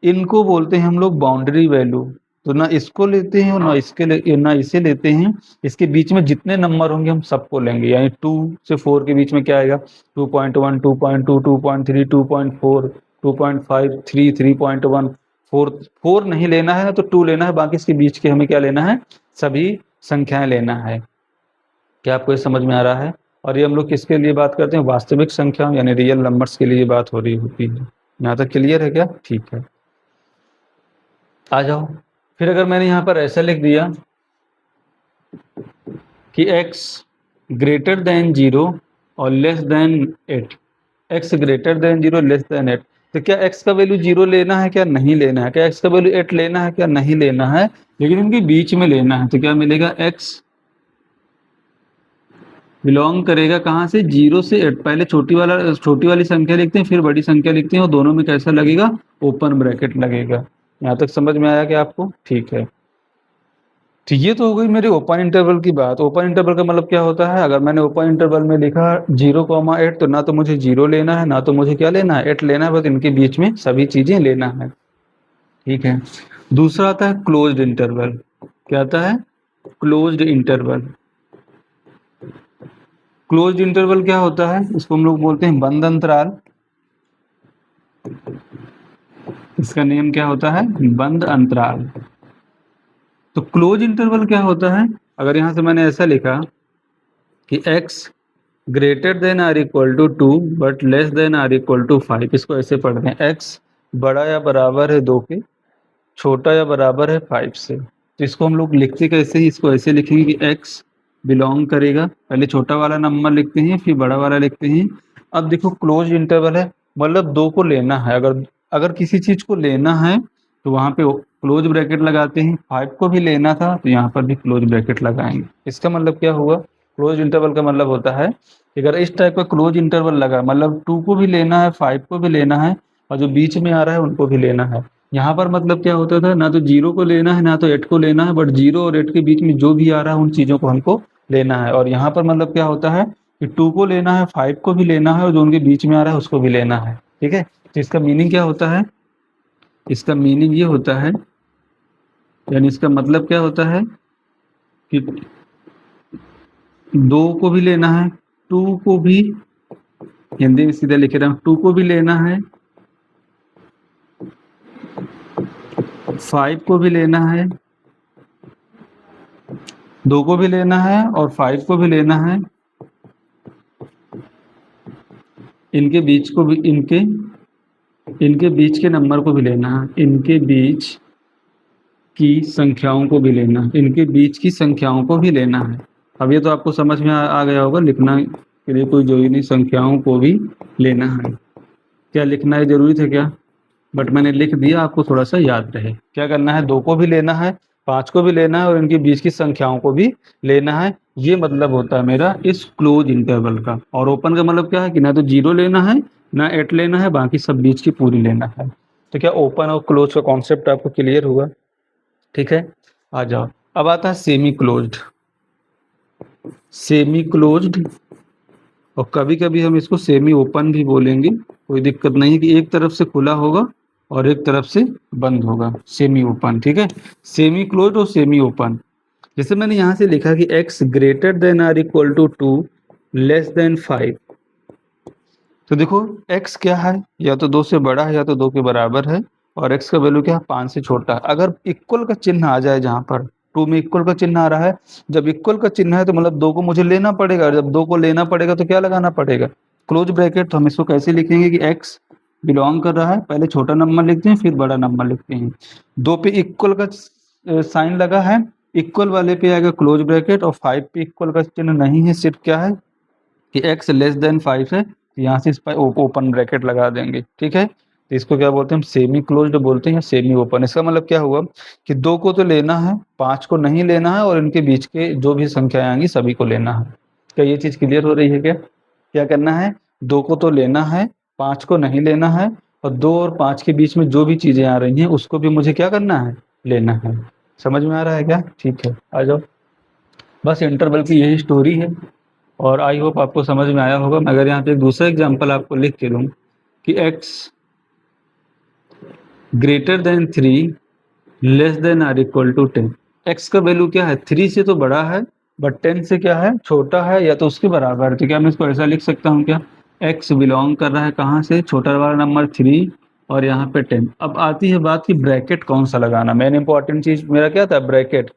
इनको बोलते हैं हम लोग बाउंड्री वैल्यू। तो ना इसको लेते हैं और ना इसे लेते हैं। इसके बीच में जितने नंबर होंगे हम सबको लेंगे, यानी 2 से 4 के बीच में क्या आएगा? 2.1, 2.2, 2.3, 2.4, 2.5, 3, 3.1, 4। 4 नहीं लेना है ना, तो 2 लेना है। बाकी इसके बीच के हमें क्या लेना है? सभी संख्याएं लेना है। क्या आपको ये समझ में आ रहा है? और ये हम लोग किसके लिए बात करते हैं? वास्तविक संख्याओं यानी रियल नंबर्स के लिए बात हो रही होती है। यहाँ तक क्लियर है क्या? ठीक है, आ जाओ। फिर अगर मैंने यहाँ पर ऐसा लिख दिया कि x ग्रेटर देन 0 और less then 8, x greater then 0 less than 8, तो क्या x का वैल्यू 0 लेना है? क्या नहीं लेना है? क्या x का वैल्यू 8 लेना है? क्या नहीं लेना है? लेकिन इनके बीच में लेना है। तो क्या मिलेगा? x बिलोंग करेगा कहाँ से? 0 से 8। पहले छोटी वाली संख्या लिखते हैं, फिर बड़ी संख्या लिखते हैं, और दोनों में कैसा लगेगा? ओपन ब्रैकेट लगेगा। यहाँ तक समझ में आया क्या आपको? ठीक है। तो ये तो हो गई मेरी ओपन इंटरवल की बात। ओपन इंटरवल का मतलब क्या होता है? अगर मैंने ओपन इंटरवल में लिखा 0,8, तो ना तो मुझे 0 लेना है, ना तो मुझे क्या लेना है? 8 लेना है। बस इनके बीच में सभी चीजें लेना है। ठीक है। दूसरा आता है क्लोज्ड इंटरवल। क्या आता है? Closed interval. क्लोज्ड इंटरवल क्या होता है? इसको हम लोग बोलते हैं बंद अंतराल। इसका नेम क्या होता है? बंद अंतराल। तो क्लोज इंटरवल क्या होता है? अगर यहां से मैंने ऐसा लिखा कि x greater than or equal to 2 but less than or equal to 5, इसको ऐसे पढ़ते हैं, x बड़ा या बराबर है 2 के, छोटा या बराबर है 5 से। तो इसको हम लोग लिखते कैसे ही? इसको ऐसे लिखेंगे कि x बिलोंग करेगा, पहले छोटा वाला नंबर लिखते हैं फिर बड़ा वाला लिखते हैं। अब देखो, क्लोज इंटरवल है, मतलब 2 को लेना है। अगर अगर किसी चीज को लेना है तो वहां पे क्लोज ब्रैकेट लगाते हैं। 5 को भी लेना था तो यहाँ पर भी क्लोज ब्रैकेट लगाएंगे। इसका मतलब क्या हुआ? क्लोज इंटरवल का मतलब होता है कि अगर इस टाइप का क्लोज इंटरवल लगा, मतलब 2 को भी लेना है, 5 को भी लेना है, और जो बीच में आ रहा है उनको भी लेना है। यहाँ पर मतलब क्या होता था? ना तो 0 को लेना है ना तो 8 को लेना है, बट 0 और 8 के बीच में जो भी आ रहा है उन चीजों को हमको लेना है। और यहाँ पर मतलब क्या होता है कि 2 को लेना है, 5 को भी लेना है, और जो उनके बीच में आ रहा है उसको भी लेना है। ठीक है। तो इसका मीनिंग क्या होता है? इसका मीनिंग ये होता है, यानी इसका मतलब क्या होता है कि 2 को भी लेना है, 2 को भी, हिंदी में सीधे लिख रहा हूँ, 2 को भी लेना है 5 को भी लेना है, 2 को भी लेना है और 5 को भी लेना है, इनके बीच को भी, इनके बीच के नंबर को भी लेना है, इनके बीच की संख्याओं को भी लेना है, इनके बीच की संख्याओं को भी लेना है। अब ये तो आपको समझ में आ गया होगा, लिखना के लिए कोई जरूरी नहीं, संख्याओं को भी लेना है। क्या लिखना है जरूरी था क्या? बट मैंने लिख दिया, आपको थोड़ा सा याद रहे। क्या करना है, 2 को भी लेना है, 5 को भी लेना है और इनके बीच की संख्याओं को भी लेना है। ये मतलब होता है मेरा इस क्लोज इंटरवल का। और ओपन का मतलब क्या है कि ना तो 0 लेना है ना 8 लेना है, बाकी सब बीच की पूरी लेना है। तो क्या ओपन और क्लोज का कॉन्सेप्ट आपको क्लियर हुआ? ठीक है, आ जाओ। अब आता है सेमी क्लोज्ड। सेमी क्लोज्ड, और कभी कभी हम इसको सेमी ओपन भी बोलेंगे, कोई दिक्कत नहीं है कि एक तरफ से खुला होगा और एक तरफ से बंद होगा, सेमी ओपन। ठीक है, सेमी क्लोज्ड और सेमी ओपन। जैसे मैंने यहाँ से लिखा कि x greater than or equal to 2 less than 5। तो देखो x क्या है, या तो 2 से बड़ा है या तो 2 के बराबर है, और x का वैल्यू क्या है, 5 से छोटा है। अगर इक्वल का चिन्ह आ जाए, जहां पर 2 में इक्वल का चिन्ह आ रहा है, जब इक्वल का चिन्ह है तो मतलब 2 को मुझे लेना पड़ेगा, और जब 2 को लेना पड़ेगा तो क्या लगाना पड़ेगा, क्लोज ब्रैकेट। तो हम इसको कैसे लिखेंगे कि x बिलोंग कर रहा है, पहले छोटा नंबर लिखते हैं फिर बड़ा नंबर लिखते हैं। 2 पे इक्वल का साइन लगा है, इक्वल वाले पे आएगा क्लोज ब्रैकेट, और 5 पे इक्वल का चिन्ह नहीं है, सिर्फ क्या है कि x लेस देन 5 है, तो यहाँ से इस पर ओपन ब्रैकेट लगा देंगे। ठीक है, तो इसको क्या बोलते हैं, हम सेमी क्लोज्ड बोलते हैं या सेमी ओपन। इसका मतलब क्या हुआ कि 2 को तो लेना है, 5 को नहीं लेना है, और इनके बीच के जो भी संख्याएं आएंगी सभी को लेना है। क्या ये चीज क्लियर हो रही है क्या? क्या करना है, 2 को तो लेना है, 5 को नहीं लेना है, और 2 और 5 के बीच में जो भी चीजें आ रही हैं उसको भी मुझे क्या करना है, लेना है। समझ में आ रहा है क्या? ठीक है, आ जाओ। बस इंटरवल की यही स्टोरी है, और आई होप आपको समझ में आया होगा। मैं अगर यहाँ पे एक दूसरा एग्जांपल आपको लिख के दूं कि x greater than 3 less than or equal to 10। x का वैल्यू क्या है, 3 से तो बड़ा है बट 10 से क्या है, छोटा है या तो उसके बराबर है। तो क्या मैं इसको ऐसा लिख सकता हूँ क्या, x बिलोंग कर रहा है कहाँ से, छोटा वाला नंबर 3 और यहाँ पे 10। अब आती है बात कि ब्रैकेट कौन सा लगाना। मेन इंपॉर्टेंट चीज मेरा क्या था, ब्रैकेट।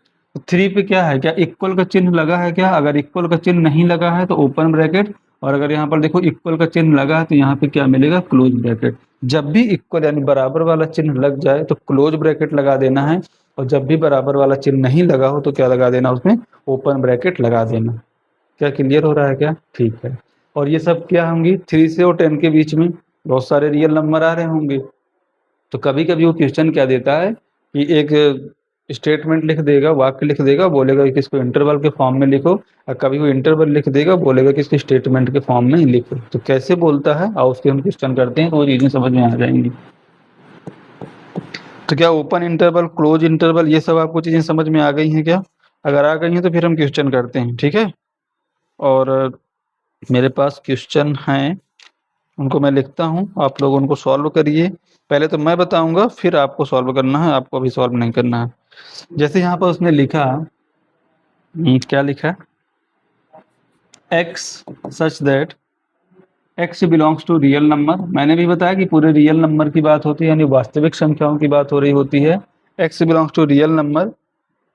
3 पे क्या है, क्या इक्वल का चिन्ह लगा है क्या? अगर इक्वल का चिन्ह नहीं लगा है तो ओपन ब्रैकेट, और अगर यहाँ पर देखो इक्वल का चिन्ह लगा है तो यहाँ पे क्या मिलेगा, क्लोज ब्रैकेट। जब भी इक्वल यानी बराबर वाला चिन्ह लग जाए तो क्लोज ब्रैकेट लगा देना है, और जब भी बराबर वाला चिन्ह नहीं लगा हो तो क्या लगा देना, उसमें ओपन ब्रैकेट लगा देना। क्या क्लियर हो रहा है क्या? ठीक है। और ये सब क्या होंगी, 3 से और 10 के बीच में बहुत सारे रियल नंबर आ रहे होंगे। तो कभी कभी वो क्वेश्चन क्या देता है कि एक स्टेटमेंट लिख देगा, वाक्य लिख देगा, बोलेगा कि इसको इंटरवल के फॉर्म में लिखो, और कभी वो इंटरवल लिख देगा, बोलेगा कि इसको स्टेटमेंट के फॉर्म में ही लिखो। तो कैसे बोलता है और उसके हम क्वेश्चन करते हैं तो वो चीजें समझ में आ जाएंगी। तो क्या ओपन इंटरवल, क्लोज इंटरवल, ये सब आपको चीजें समझ में आ गई हैं क्या? अगर आ गई हैं तो फिर हम क्वेश्चन करते हैं। ठीक है, और मेरे पास क्वेश्चन हैं, उनको मैं लिखता हूँ, आप लोग उनको सॉल्व करिए। पहले तो मैं बताऊंगा फिर आपको सॉल्व करना है, आपको अभी सॉल्व नहीं करना है। जैसे यहाँ पर उसने लिखा, क्या लिखा, x such that x belongs to real number. मैंने भी बताया कि पूरे रियल नंबर की बात होती है, यानी वास्तविक संख्याओं की बात हो रही होती है। x belongs to real number,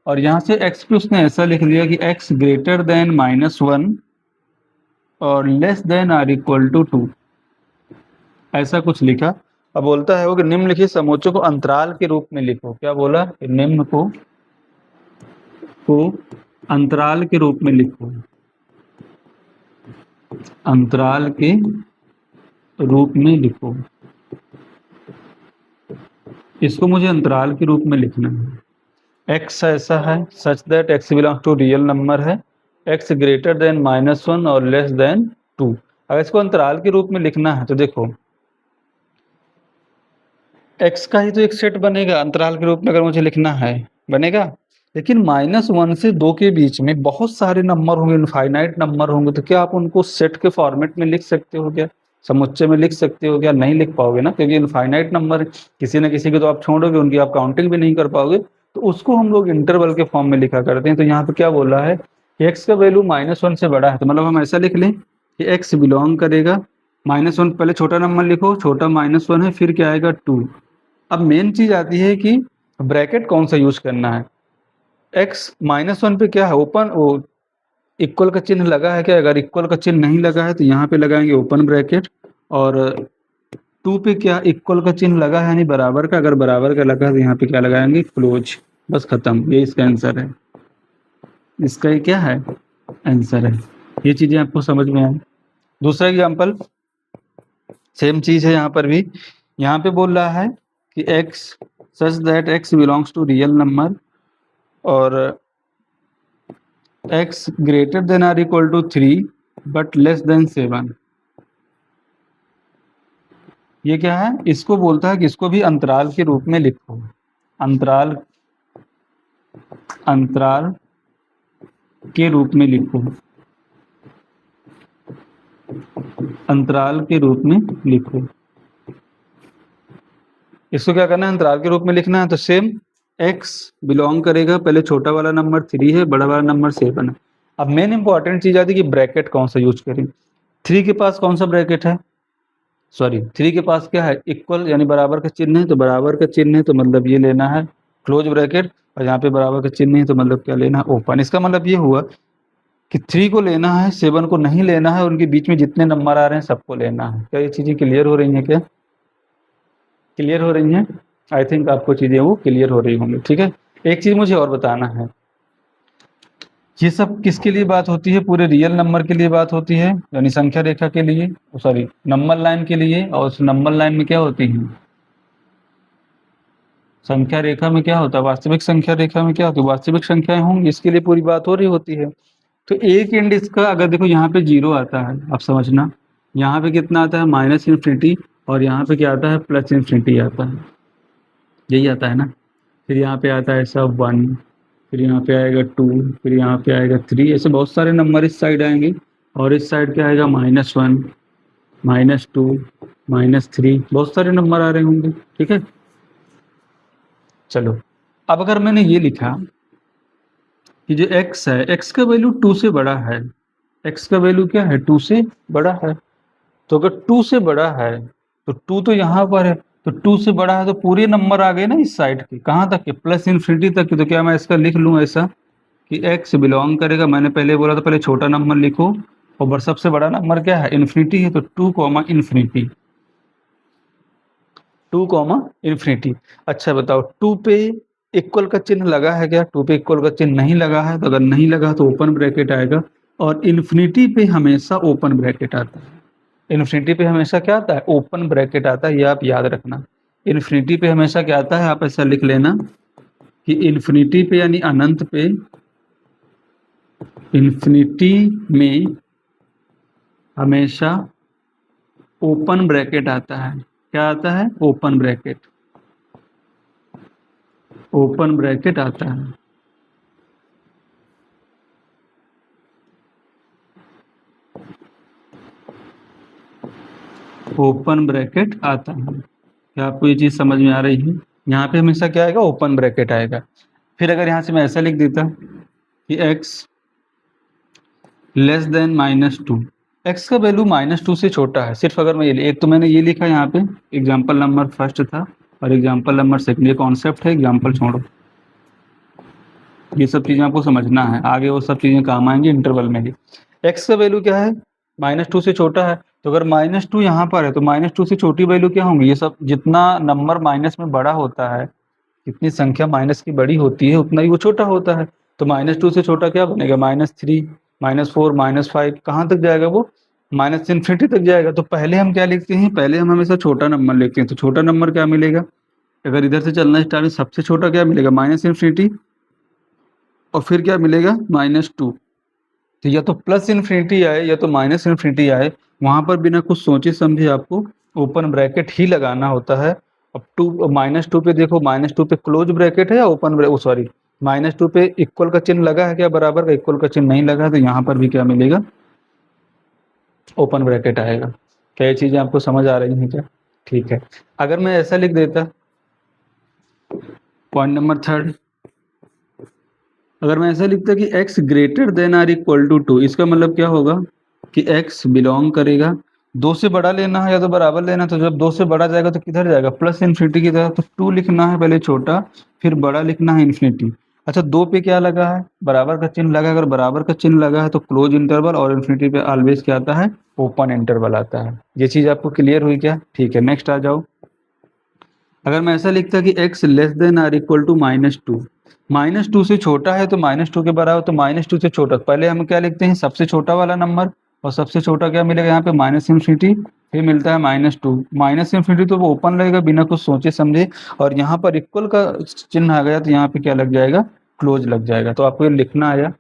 और यहाँ से x पे उसने ऐसा लिख दिया कि x ग्रेटर देन -1 और less than or equal to 2, ऐसा कुछ लिखा। अब बोलता है वो कि निम्नलिखित समोच्चों को अंतराल के रूप में लिखो। क्या बोला, निम्न को अंतराल के रूप में लिखो, अंतराल के रूप में लिखो। इसको मुझे अंतराल के रूप में लिखना है। x ऐसा है such that x belongs to real number है, x ग्रेटर देन -1 और लेस देन 2। अगर इसको अंतराल के रूप में लिखना है तो देखो x का ही तो एक सेट बनेगा अंतराल के रूप में, अगर मुझे लिखना है बनेगा। लेकिन -1 से 2 के बीच में बहुत सारे नंबर होंगे, इनफाइनाइट नंबर होंगे, तो क्या आप उनको सेट के फॉर्मेट में लिख सकते हो क्या, समुच्चय में लिख सकते हो क्या? नहीं लिख पाओगे ना, क्योंकि इनफाइनाइट नंबर किसी न किसी को तो आप छोड़ोगे, उनकी आप काउंटिंग भी नहीं कर पाओगे। तो उसको हम लोग इंटरवल के फॉर्म में लिखा करते हैं। तो यहाँ पे क्या बोला है, एक्स का वैल्यू -1 से बड़ा है, तो मतलब हम ऐसा लिख लें कि एक्स बिलोंग करेगा -1, पहले छोटा नंबर लिखो, छोटा -1 है, फिर क्या आएगा 2। अब मेन चीज आती है कि ब्रैकेट कौन सा यूज करना है? x -1 पे क्या है, ओपन, वो इक्वल का चिन्ह लगा है क्या? अगर इक्वल का चिन्ह नहीं लगा है तो यहाँ पे लगाएंगे ओपन ब्रैकेट, और 2 पे क्या इक्वल का चिन्ह लगा है यानी बराबर का, अगर बराबर का लगा है तो यहाँ पे क्या लगाएंगे, क्लोज। बस खत्म, ये इसका आंसर है, इसका ये क्या है, आंसर है। ये चीजें आपको समझ में आए। दूसरा एग्जांपल, सेम चीज है यहाँ पर भी। यहाँ पे बोल रहा है कि x such that x belongs to real number और x greater than or equal to 3 but less than 7। ये क्या है, इसको बोलता है कि इसको भी अंतराल के रूप में लिखो। अंतराल, अंतराल के रूप में लिखो, अंतराल के रूप में लिखो। इसको क्या करना है, अंतराल के रूप में लिखना है। तो सेम x बिलोंग करेगा, पहले छोटा वाला नंबर 3 है, बड़ा वाला नंबर 7 है। अब मेन इंपॉर्टेंट चीज आती है कि ब्रैकेट कौन सा यूज करें। 3 के पास कौन सा ब्रैकेट है, सॉरी 3 के पास क्या है, इक्वल यानी बराबर का चिन्ह है, तो बराबर का चिन्ह है तो मतलब ये लेना है क्लोज ब्रैकेट, और यहाँ पे बराबर का चिन्ह है तो मतलब क्या लेना है, ओपन। इसका मतलब ये हुआ कि 3 को लेना है, 7 को नहीं लेना है, उनके बीच में जितने नंबर आ रहे हैं सबको लेना है। क्या ये चीजें क्लियर हो रही हैं, क्या क्लियर हो रही हैं? आई थिंक आपको चीजें वो क्लियर हो रही होंगी। ठीक है, एक चीज मुझे और बताना है, ये सब किसके लिए बात होती है, पूरे रियल नंबर के लिए बात होती है, यानी संख्या रेखा के लिए, सॉरी नंबर लाइन के लिए। और उस नंबर लाइन में क्या होती है, संख्या रेखा में क्या होता है, वास्तविक संख्या रेखा में क्या होती है, वास्तविक संख्याएं होंगी, इसके लिए पूरी बात हो रही होती है। तो एक एंड इसका अगर देखो यहाँ पे 0 आता है, आप समझना, यहाँ पे कितना आता है, -इन्फिनिटी, और यहाँ पे क्या आता है, +इन्फिनिटी आता है, यही आता है ना। फिर यहाँ पे आता है ऐसा 1, फिर यहाँ पे आएगा 2, फिर यहाँ पे आएगा 3, ऐसे बहुत सारे नंबर इस साइड आएंगे, और इस साइड क्या आएगा, -1, -2, -3, बहुत सारे नंबर आ रहे होंगे। ठीक है, चलो अब अगर मैंने ये लिखा कि जो x है, x का वैल्यू 2 से बड़ा है, x का वैल्यू क्या है, 2 से बड़ा है। तो अगर 2 से बड़ा है तो 2 तो यहाँ पर है, तो 2 से बड़ा है तो पूरे नंबर आ गए ना इस साइड के, कहाँ तक के, +इन्फिनिटी तक के। तो क्या मैं इसका लिख लूँ ऐसा कि x बिलोंग करेगा, मैंने पहले बोला था, पहले छोटा नंबर लिखो, और सबसे बड़ा नंबर क्या है, इन्फिनिटी है, तो 2, इन्फिनिटी, 2, अच्छा बताओ, 2 पे इक्वल का चिन्ह लगा है क्या, 2 पे इक्वल का चिन्ह नहीं लगा है, तो अगर नहीं लगा तो ओपन ब्रैकेट आएगा, और इन्फिनिटी पे हमेशा ओपन ब्रैकेट आता है। इन्फिनिटी पे हमेशा क्या आता है, ओपन ब्रैकेट आता है, ये आप याद रखना। इन्फिनिटी पे हमेशा क्या आता है, आप ऐसा लिख लेना कि इन्फिनिटी पे यानी अनंत पे, इन्फिनिटी में हमेशा ओपन ब्रैकेट आता है। क्या आता है, ओपन ब्रैकेट, ओपन ब्रैकेट आता है। ओपन ब्रैकेट आता है। क्या आपको ये चीज समझ में आ रही है? यहाँ पे हमेशा क्या आएगा, ओपन ब्रैकेट आएगा। फिर अगर यहाँ से मैं ऐसा लिख देता कि x लेस देन -2, x का वैल्यू -2 से छोटा है, सिर्फ अगर मैं ये एक तो मैंने ये लिखा यहाँ पे, एग्जाम्पल नंबर फर्स्ट था और एग्जाम्पल नंबर सेकंड, ये कॉन्सेप्ट है, एग्जाम्पल छोड़ो, ये सब चीजें आपको समझना है, आगे वो सब चीजें काम आएंगी इंटरवल में ही। x का वैल्यू क्या है, -2 से छोटा है, तो अगर -2 यहाँ पर है तो -2 से छोटी वैल्यू क्या होंगी, ये सब जितना नंबर माइनस में बड़ा होता है, जितनी संख्या माइनस की बड़ी होती है उतना ही वो छोटा होता है। तो -2 से छोटा क्या बनेगा, -3, -4, -5, कहाँ तक जाएगा वो, −इन्फिनिटी तक जाएगा। तो पहले हम क्या लिखते हैं, पहले हम हमेशा छोटा नंबर लिखते हैं, तो छोटा नंबर क्या मिलेगा, अगर इधर से चलना स्टार्ट, सबसे छोटा क्या मिलेगा, -इन्फिनिटी, और फिर क्या मिलेगा, -2। तो या तो +इन्फिनिटी आए या तो -इन्फिनिटी आए, वहां पर बिना कुछ सोचे समझे आपको ओपन ब्रैकेट ही लगाना होता है। अब -2 पे देखो, -2 पे क्लोज ब्रैकेट है या ओपन ब्रैकेट, सॉरी -2 पे इक्वल का चिन्ह लगा है क्या, बराबर का इक्वल का चिन्ह नहीं लगा है, तो यहाँ पर भी क्या मिलेगा, ओपन ब्रैकेट आएगा। क्या ये चीजें आपको समझ आ रही हैं क्या? ठीक है, अगर मैं ऐसा लिख देता, पॉइंट नंबर थर्ड, अगर मैं ऐसा लिखता कि x greater than or equal to 2, इसका मतलब क्या होगा कि x बिलोंग करेगा, 2 से बड़ा लेना है या तो बराबर लेना है, तो जब 2 से बड़ा जाएगा तो किधर जाएगा, प्लस इन्फिनिटी की तरफ, तो 2 लिखना है पहले छोटा, फिर बड़ा लिखना है इन्फिनिटी। अच्छा 2 पे क्या लगा है, बराबर का चिन्ह लगा है, अगर बराबर का चिन्ह लगा है तो क्लोज इंटरवल, और इन्फिनिटी पे ऑलवेज क्या आता है, ओपन इंटरवल आता है। ये चीज़ आपको क्लियर हुई क्या? ठीक है, नेक्स्ट आ जाओ। अगर मैं ऐसा लिखता कि x less than or equal to -2, -2 से छोटा है तो -2 के बराबर, तो -2 से छोटा, पहले हम क्या लिखते हैं, सबसे छोटा वाला नंबर, और सबसे छोटा क्या मिलेगा यहाँ पे, माइनस इन्फिनिटी, फिर मिलता है -2, माइनस इन्फिनिटी तो वो ओपन लगेगा बिना कुछ सोचे समझे, और यहाँ पर इक्वल का चिन्ह आ गया तो यहाँ पे क्या लग जाएगा, क्लोज लग जाएगा। तो आपको ये लिखना आया,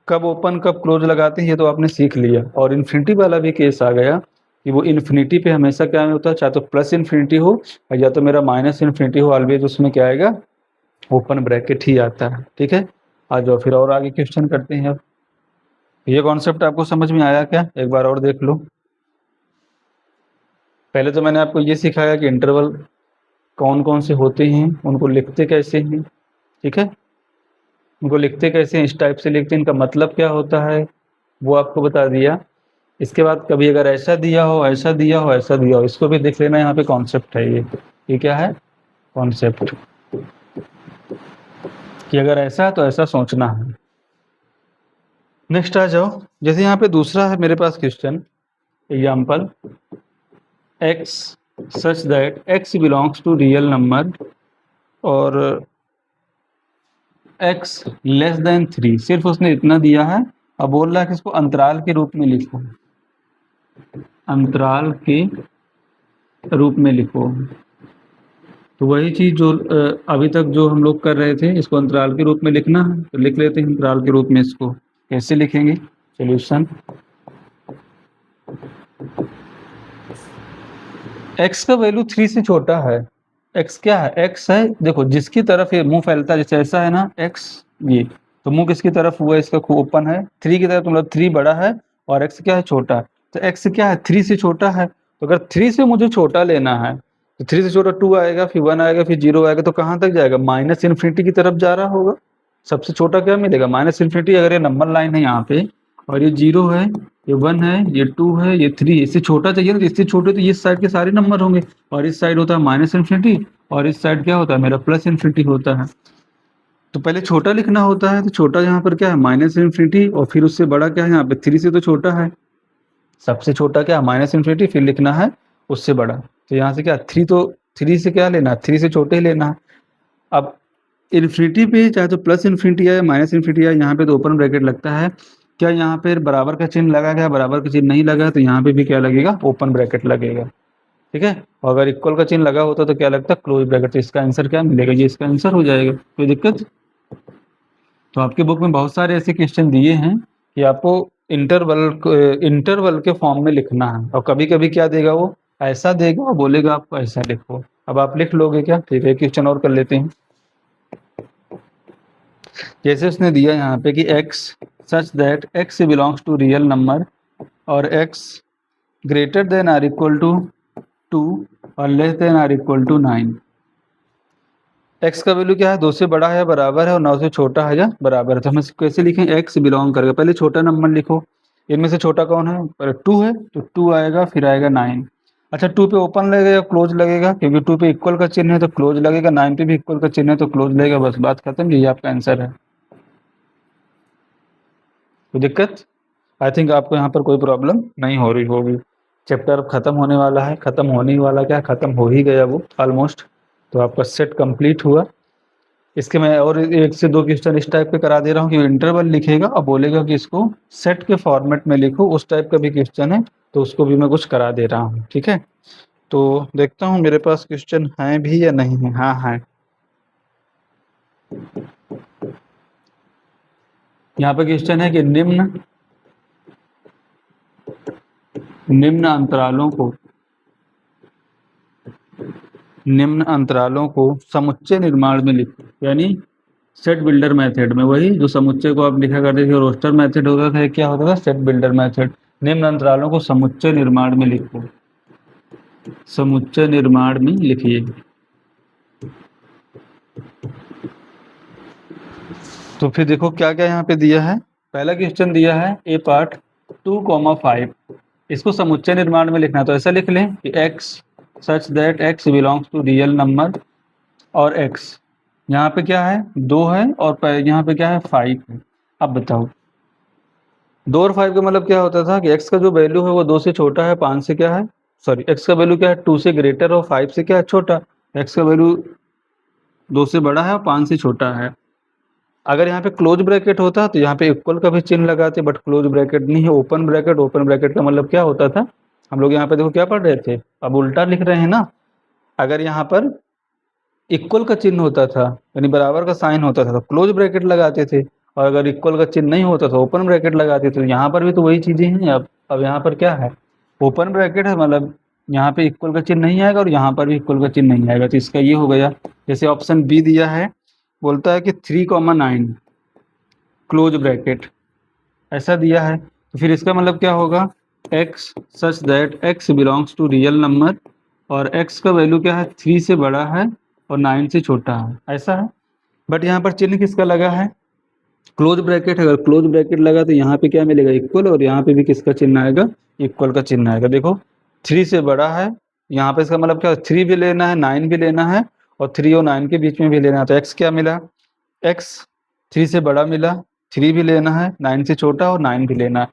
कब ओपन कब क्लोज लगाते हैं ये तो आपने सीख लिया। और इन्फिनिटी वाला भी केस आ गया कि वो इन्फिनिटी पे हमेशा क्या होता है, चाहे तो प्लस इन्फिनिटी हो या तो मेरा माइनस इन्फिनिटी हो, ऑलवेज उसमें क्या आएगा, ओपन ब्रैकेट ही आता है। ठीक है, आ जाओ फिर और आगे क्वेश्चन करते हैं। अब ये कॉन्सेप्ट आपको समझ में आया क्या, एक बार और देख लो। पहले तो मैंने आपको ये सिखाया कि इंटरवल कौन कौन से होते हैं, उनको लिखते कैसे हैं। ठीक है, उनको लिखते कैसे हैं, इस टाइप से लिखते हैं, इनका मतलब क्या होता है वो आपको बता दिया। इसके बाद कभी अगर ऐसा दिया हो, ऐसा दिया हो, ऐसा दिया हो, इसको भी देख लेना, यहाँ पे कॉन्सेप्ट है ये क्या है, कॉन्सेप्ट, कि अगर ऐसा है तो ऐसा सोचना है। नेक्स्ट आ जाओ, जैसे यहाँ पे दूसरा है मेरे पास question, example x such that x belongs to real number और x लेस देन 3, सिर्फ उसने इतना दिया है। अब बोल रहा है कि इसको अंतराल के रूप में लिखो, अंतराल के रूप में लिखो। तो वही चीज़ जो अभी तक जो हम लोग कर रहे थे, इसको अंतराल के रूप में लिखना है, तो लिख लेते हैं अंतराल के रूप में। इसको कैसे लिखेंगे, सॉल्यूशन, x का वैल्यू 3 से छोटा है, x क्या है, x है, देखो जिसकी तरफ ये मुंह फैलता है, जैसे ऐसा है ना x, ये तो मुंह किसकी तरफ हुआ है, इसका ओपन है, 3 की तरफ, मतलब 3 बड़ा है और x क्या है, छोटा है। तो x क्या है, 3 से छोटा है, तो अगर 3 से मुझे छोटा लेना है तो 3 से छोटा 2 आएगा, फिर 1 आएगा, फिर 0 आएगा, तो कहाँ तक जाएगा, माइनस इन्फिनिटी की तरफ जा रहा होगा। सबसे छोटा क्या मिलेगा, माइनस इन्फिनिटी। अगर ये नंबर लाइन है यहाँ पे और ये 0 है, ये 1 है, ये 2 है, ये 3, इससे छोटा चाहिए ना, तो इससे छोटे तो ये साइड के सारे नंबर होंगे, और इस साइड होता है माइनस इन्फिनिटी, और इस साइड क्या होता है मेरा, प्लस इन्फिनिटी होता है। तो पहले छोटा लिखना होता है, तो छोटा यहाँ पर क्या है, माइनस इन्फिनिटी, और फिर उससे बड़ा क्या है, यहाँ पे 3 से तो छोटा है, सबसे छोटा क्या है, माइनस इन्फिनिटी, फिर लिखना है उससे बड़ा। तो यहाँ से क्या 3, तो 3 से क्या लेना है, 3 से छोटे ही लेना है। अब इन्फिनिटी पे चाहे तो प्लस इन्फिनिटी है, माइनस इन्फिनिटी है, यहाँ पे तो ओपन ब्रैकेट लगता है। क्या यहाँ पे बराबर का चिन्ह लगा गया, बराबर का चिन्ह नहीं लगा, तो यहाँ पे भी क्या लगेगा, ओपन ब्रैकेट लगेगा। ठीक है, और अगर इक्वल का चिन्ह लगा होता तो क्या लगता, क्लोज ब्रैकेट। तो इसका आंसर क्या मिलेगा, ये इसका आंसर हो जाएगा, कोई दिक्कत। तो आपके बुक में बहुत सारे ऐसे क्वेश्चन दिए हैं कि आपको इंटरवल के फॉर्म में लिखना है, और कभी कभी क्या देगा वो, ऐसा देगा और बोलेगा आपको ऐसा लिखो। अब आप लिख लोगे क्या, ठीक है, क्वेश्चन और कर लेते हैं। जैसे उसने दिया यहाँ पे कि x such that x belongs to real number और x greater than or equal to 2 और less than or equal to 9। x का वैल्यू क्या है, 2 से बड़ा है, बराबर है, और 9 से छोटा है या बराबर है। तो हम इसको कैसे लिखें, x बिलोंग करेगा, पहले छोटा नंबर लिखो, इनमें से छोटा कौन है, पर 2 है, तो 2 आएगा, फिर आएगा 9। अच्छा 2 पे ओपन लगेगा या क्लोज लगेगा, क्योंकि 2 पे इक्वल का चिन्ह है तो क्लोज लगेगा, 9 पे भी इक्वल का चिन्ह है तो क्लोज लगेगा, बस बात खत्म, यही आपका आंसर है। कोई दिक्कत, आई थिंक आपको यहाँ पर कोई प्रॉब्लम नहीं हो रही होगी। चैप्टर अब खत्म होने वाला है, खत्म होने ही वाला, क्या खत्म हो ही गया वो ऑलमोस्ट। तो आपका सेट कंप्लीट हुआ। इसके मैं और 1 से 2 क्वेश्चन इस टाइप के करा दे रहा हूँ कि इंटरवल लिखेगा और बोलेगा कि इसको सेट के फॉर्मेट में लिखो, उस टाइप का भी क्वेश्चन है, तो उसको भी मैं कुछ करा दे रहा हूँ। ठीक है, तो देखता हूँ मेरे पास क्वेश्चन है भी या नहीं है। हाँ है, यहाँ पे क्वेश्चन है कि निम्न अंतरालों को समुच्चय निर्माण में लिखो, यानी सेट बिल्डर मेथड में, वही जो समुच्चय को आप लिखा करते थे, रोस्टर मेथड होता था, क्या होता था, सेट बिल्डर मेथड। निम्न अंतरालों को समुच्चय निर्माण में लिखो, समुच्चय निर्माण में लिखिए। तो फिर देखो क्या क्या यहाँ पे दिया है। पहला क्वेश्चन दिया है ए पार्ट 2,5, इसको समुच्चय निर्माण में लिखना, तो ऐसा लिख लें कि x such that x belongs to real number, और x यहाँ पे क्या है 2 है और यहाँ पे क्या है 5 है। अब बताओ 2 और 5 का मतलब क्या होता था कि x का जो वैल्यू है वो 2 से छोटा है, 5 से क्या है, सॉरी x का वैल्यू क्या है 2 से ग्रेटर और 5 से क्या है छोटा। x का वैल्यू 2 से बड़ा है और 5 से छोटा है। अगर यहाँ पे क्लोज ब्रैकेट होता तो यहाँ पे इक्वल का भी चिन्ह लगाते, बट क्लोज ब्रैकेट नहीं है, ओपन ब्रैकेट। ओपन ब्रैकेट का मतलब क्या होता था, हम लोग यहाँ पे देखो क्या पढ़ रहे थे, अब उल्टा लिख रहे हैं ना। अगर यहाँ पर इक्वल का चिन्ह होता था यानी बराबर का साइन होता था तो क्लोज ब्रैकेट लगाते थे, और अगर इक्वल का चिन्ह नहीं होता तो ओपन ब्रैकेट लगाते थे। यहाँ पर भी तो वही चीजें हैं। अब यहाँ पर क्या है, ओपन ब्रैकेट है, मतलब यहाँ पे इक्वल का चिन्ह नहीं आएगा और यहाँ पर भी इक्वल का चिन्ह नहीं आएगा, तो इसका ये हो गया। जैसे ऑप्शन बी दिया है, बोलता है कि 3,9 क्लोज ब्रैकेट ऐसा दिया है, तो फिर इसका मतलब क्या होगा, x such that x belongs to real number, और x का वैल्यू क्या है 3 से बड़ा है और 9 से छोटा है, ऐसा है। बट यहाँ पर चिन्ह किसका लगा है, क्लोज ब्रैकेट। अगर क्लोज ब्रैकेट लगा तो यहाँ पे क्या मिलेगा इक्वल, और यहाँ पे भी किसका चिन्ह आएगा, इक्वल का चिन्ह आएगा। देखो 3 से बड़ा है, यहाँ पे इसका मतलब क्या 3 भी लेना है 9 भी लेना है, और 3 और 9 के बीच में भी लेना है, तो x क्या मिला, x 3 से बड़ा मिला, 3 भी लेना है, 9 से छोटा और 9 भी लेना है।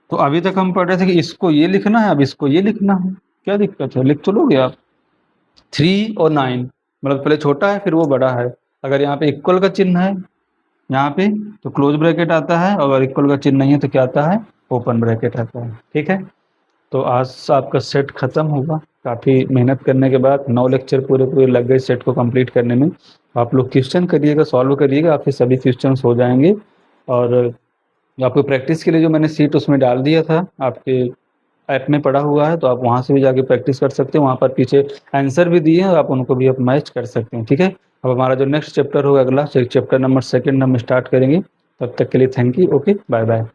तो अभी तक हम पढ़ रहे थे कि इसको ये लिखना है, अब इसको ये लिखना है, क्या दिक्कत है, लिख तो लोगे आप। 3 और 9 मतलब पहले छोटा है फिर वो बड़ा है। अगर यहाँ पे इक्वल का चिन्ह है यहाँ पे तो क्लोज ब्रैकेट आता है, और अगर इक्वल का चिन्ह नहीं है तो क्या आता है, ओपन ब्रैकेट आता है। ठीक है, तो आज आपका सेट खत्म होगा। काफ़ी मेहनत करने के बाद 9 लेक्चर पूरे पूरे लग गए सेट को कंप्लीट करने में। आप लोग क्वेश्चन करिएगा, सॉल्व करिएगा, आपके सभी क्वेश्चन हो जाएंगे। और आपको प्रैक्टिस के लिए जो मैंने सीट उसमें डाल दिया था, आपके ऐप में पड़ा हुआ है, तो आप वहाँ से भी जाके प्रैक्टिस कर सकते हैं। वहाँ पर पीछे आंसर भी दिए हैं और आप उनको भी आप मैच कर सकते हैं। ठीक है, अब हमारा जो नेक्स्ट चैप्टर होगा, अगला चैप्टर नंबर 2 हम स्टार्ट करेंगे। तब तक के लिए thank you, okay, bye bye.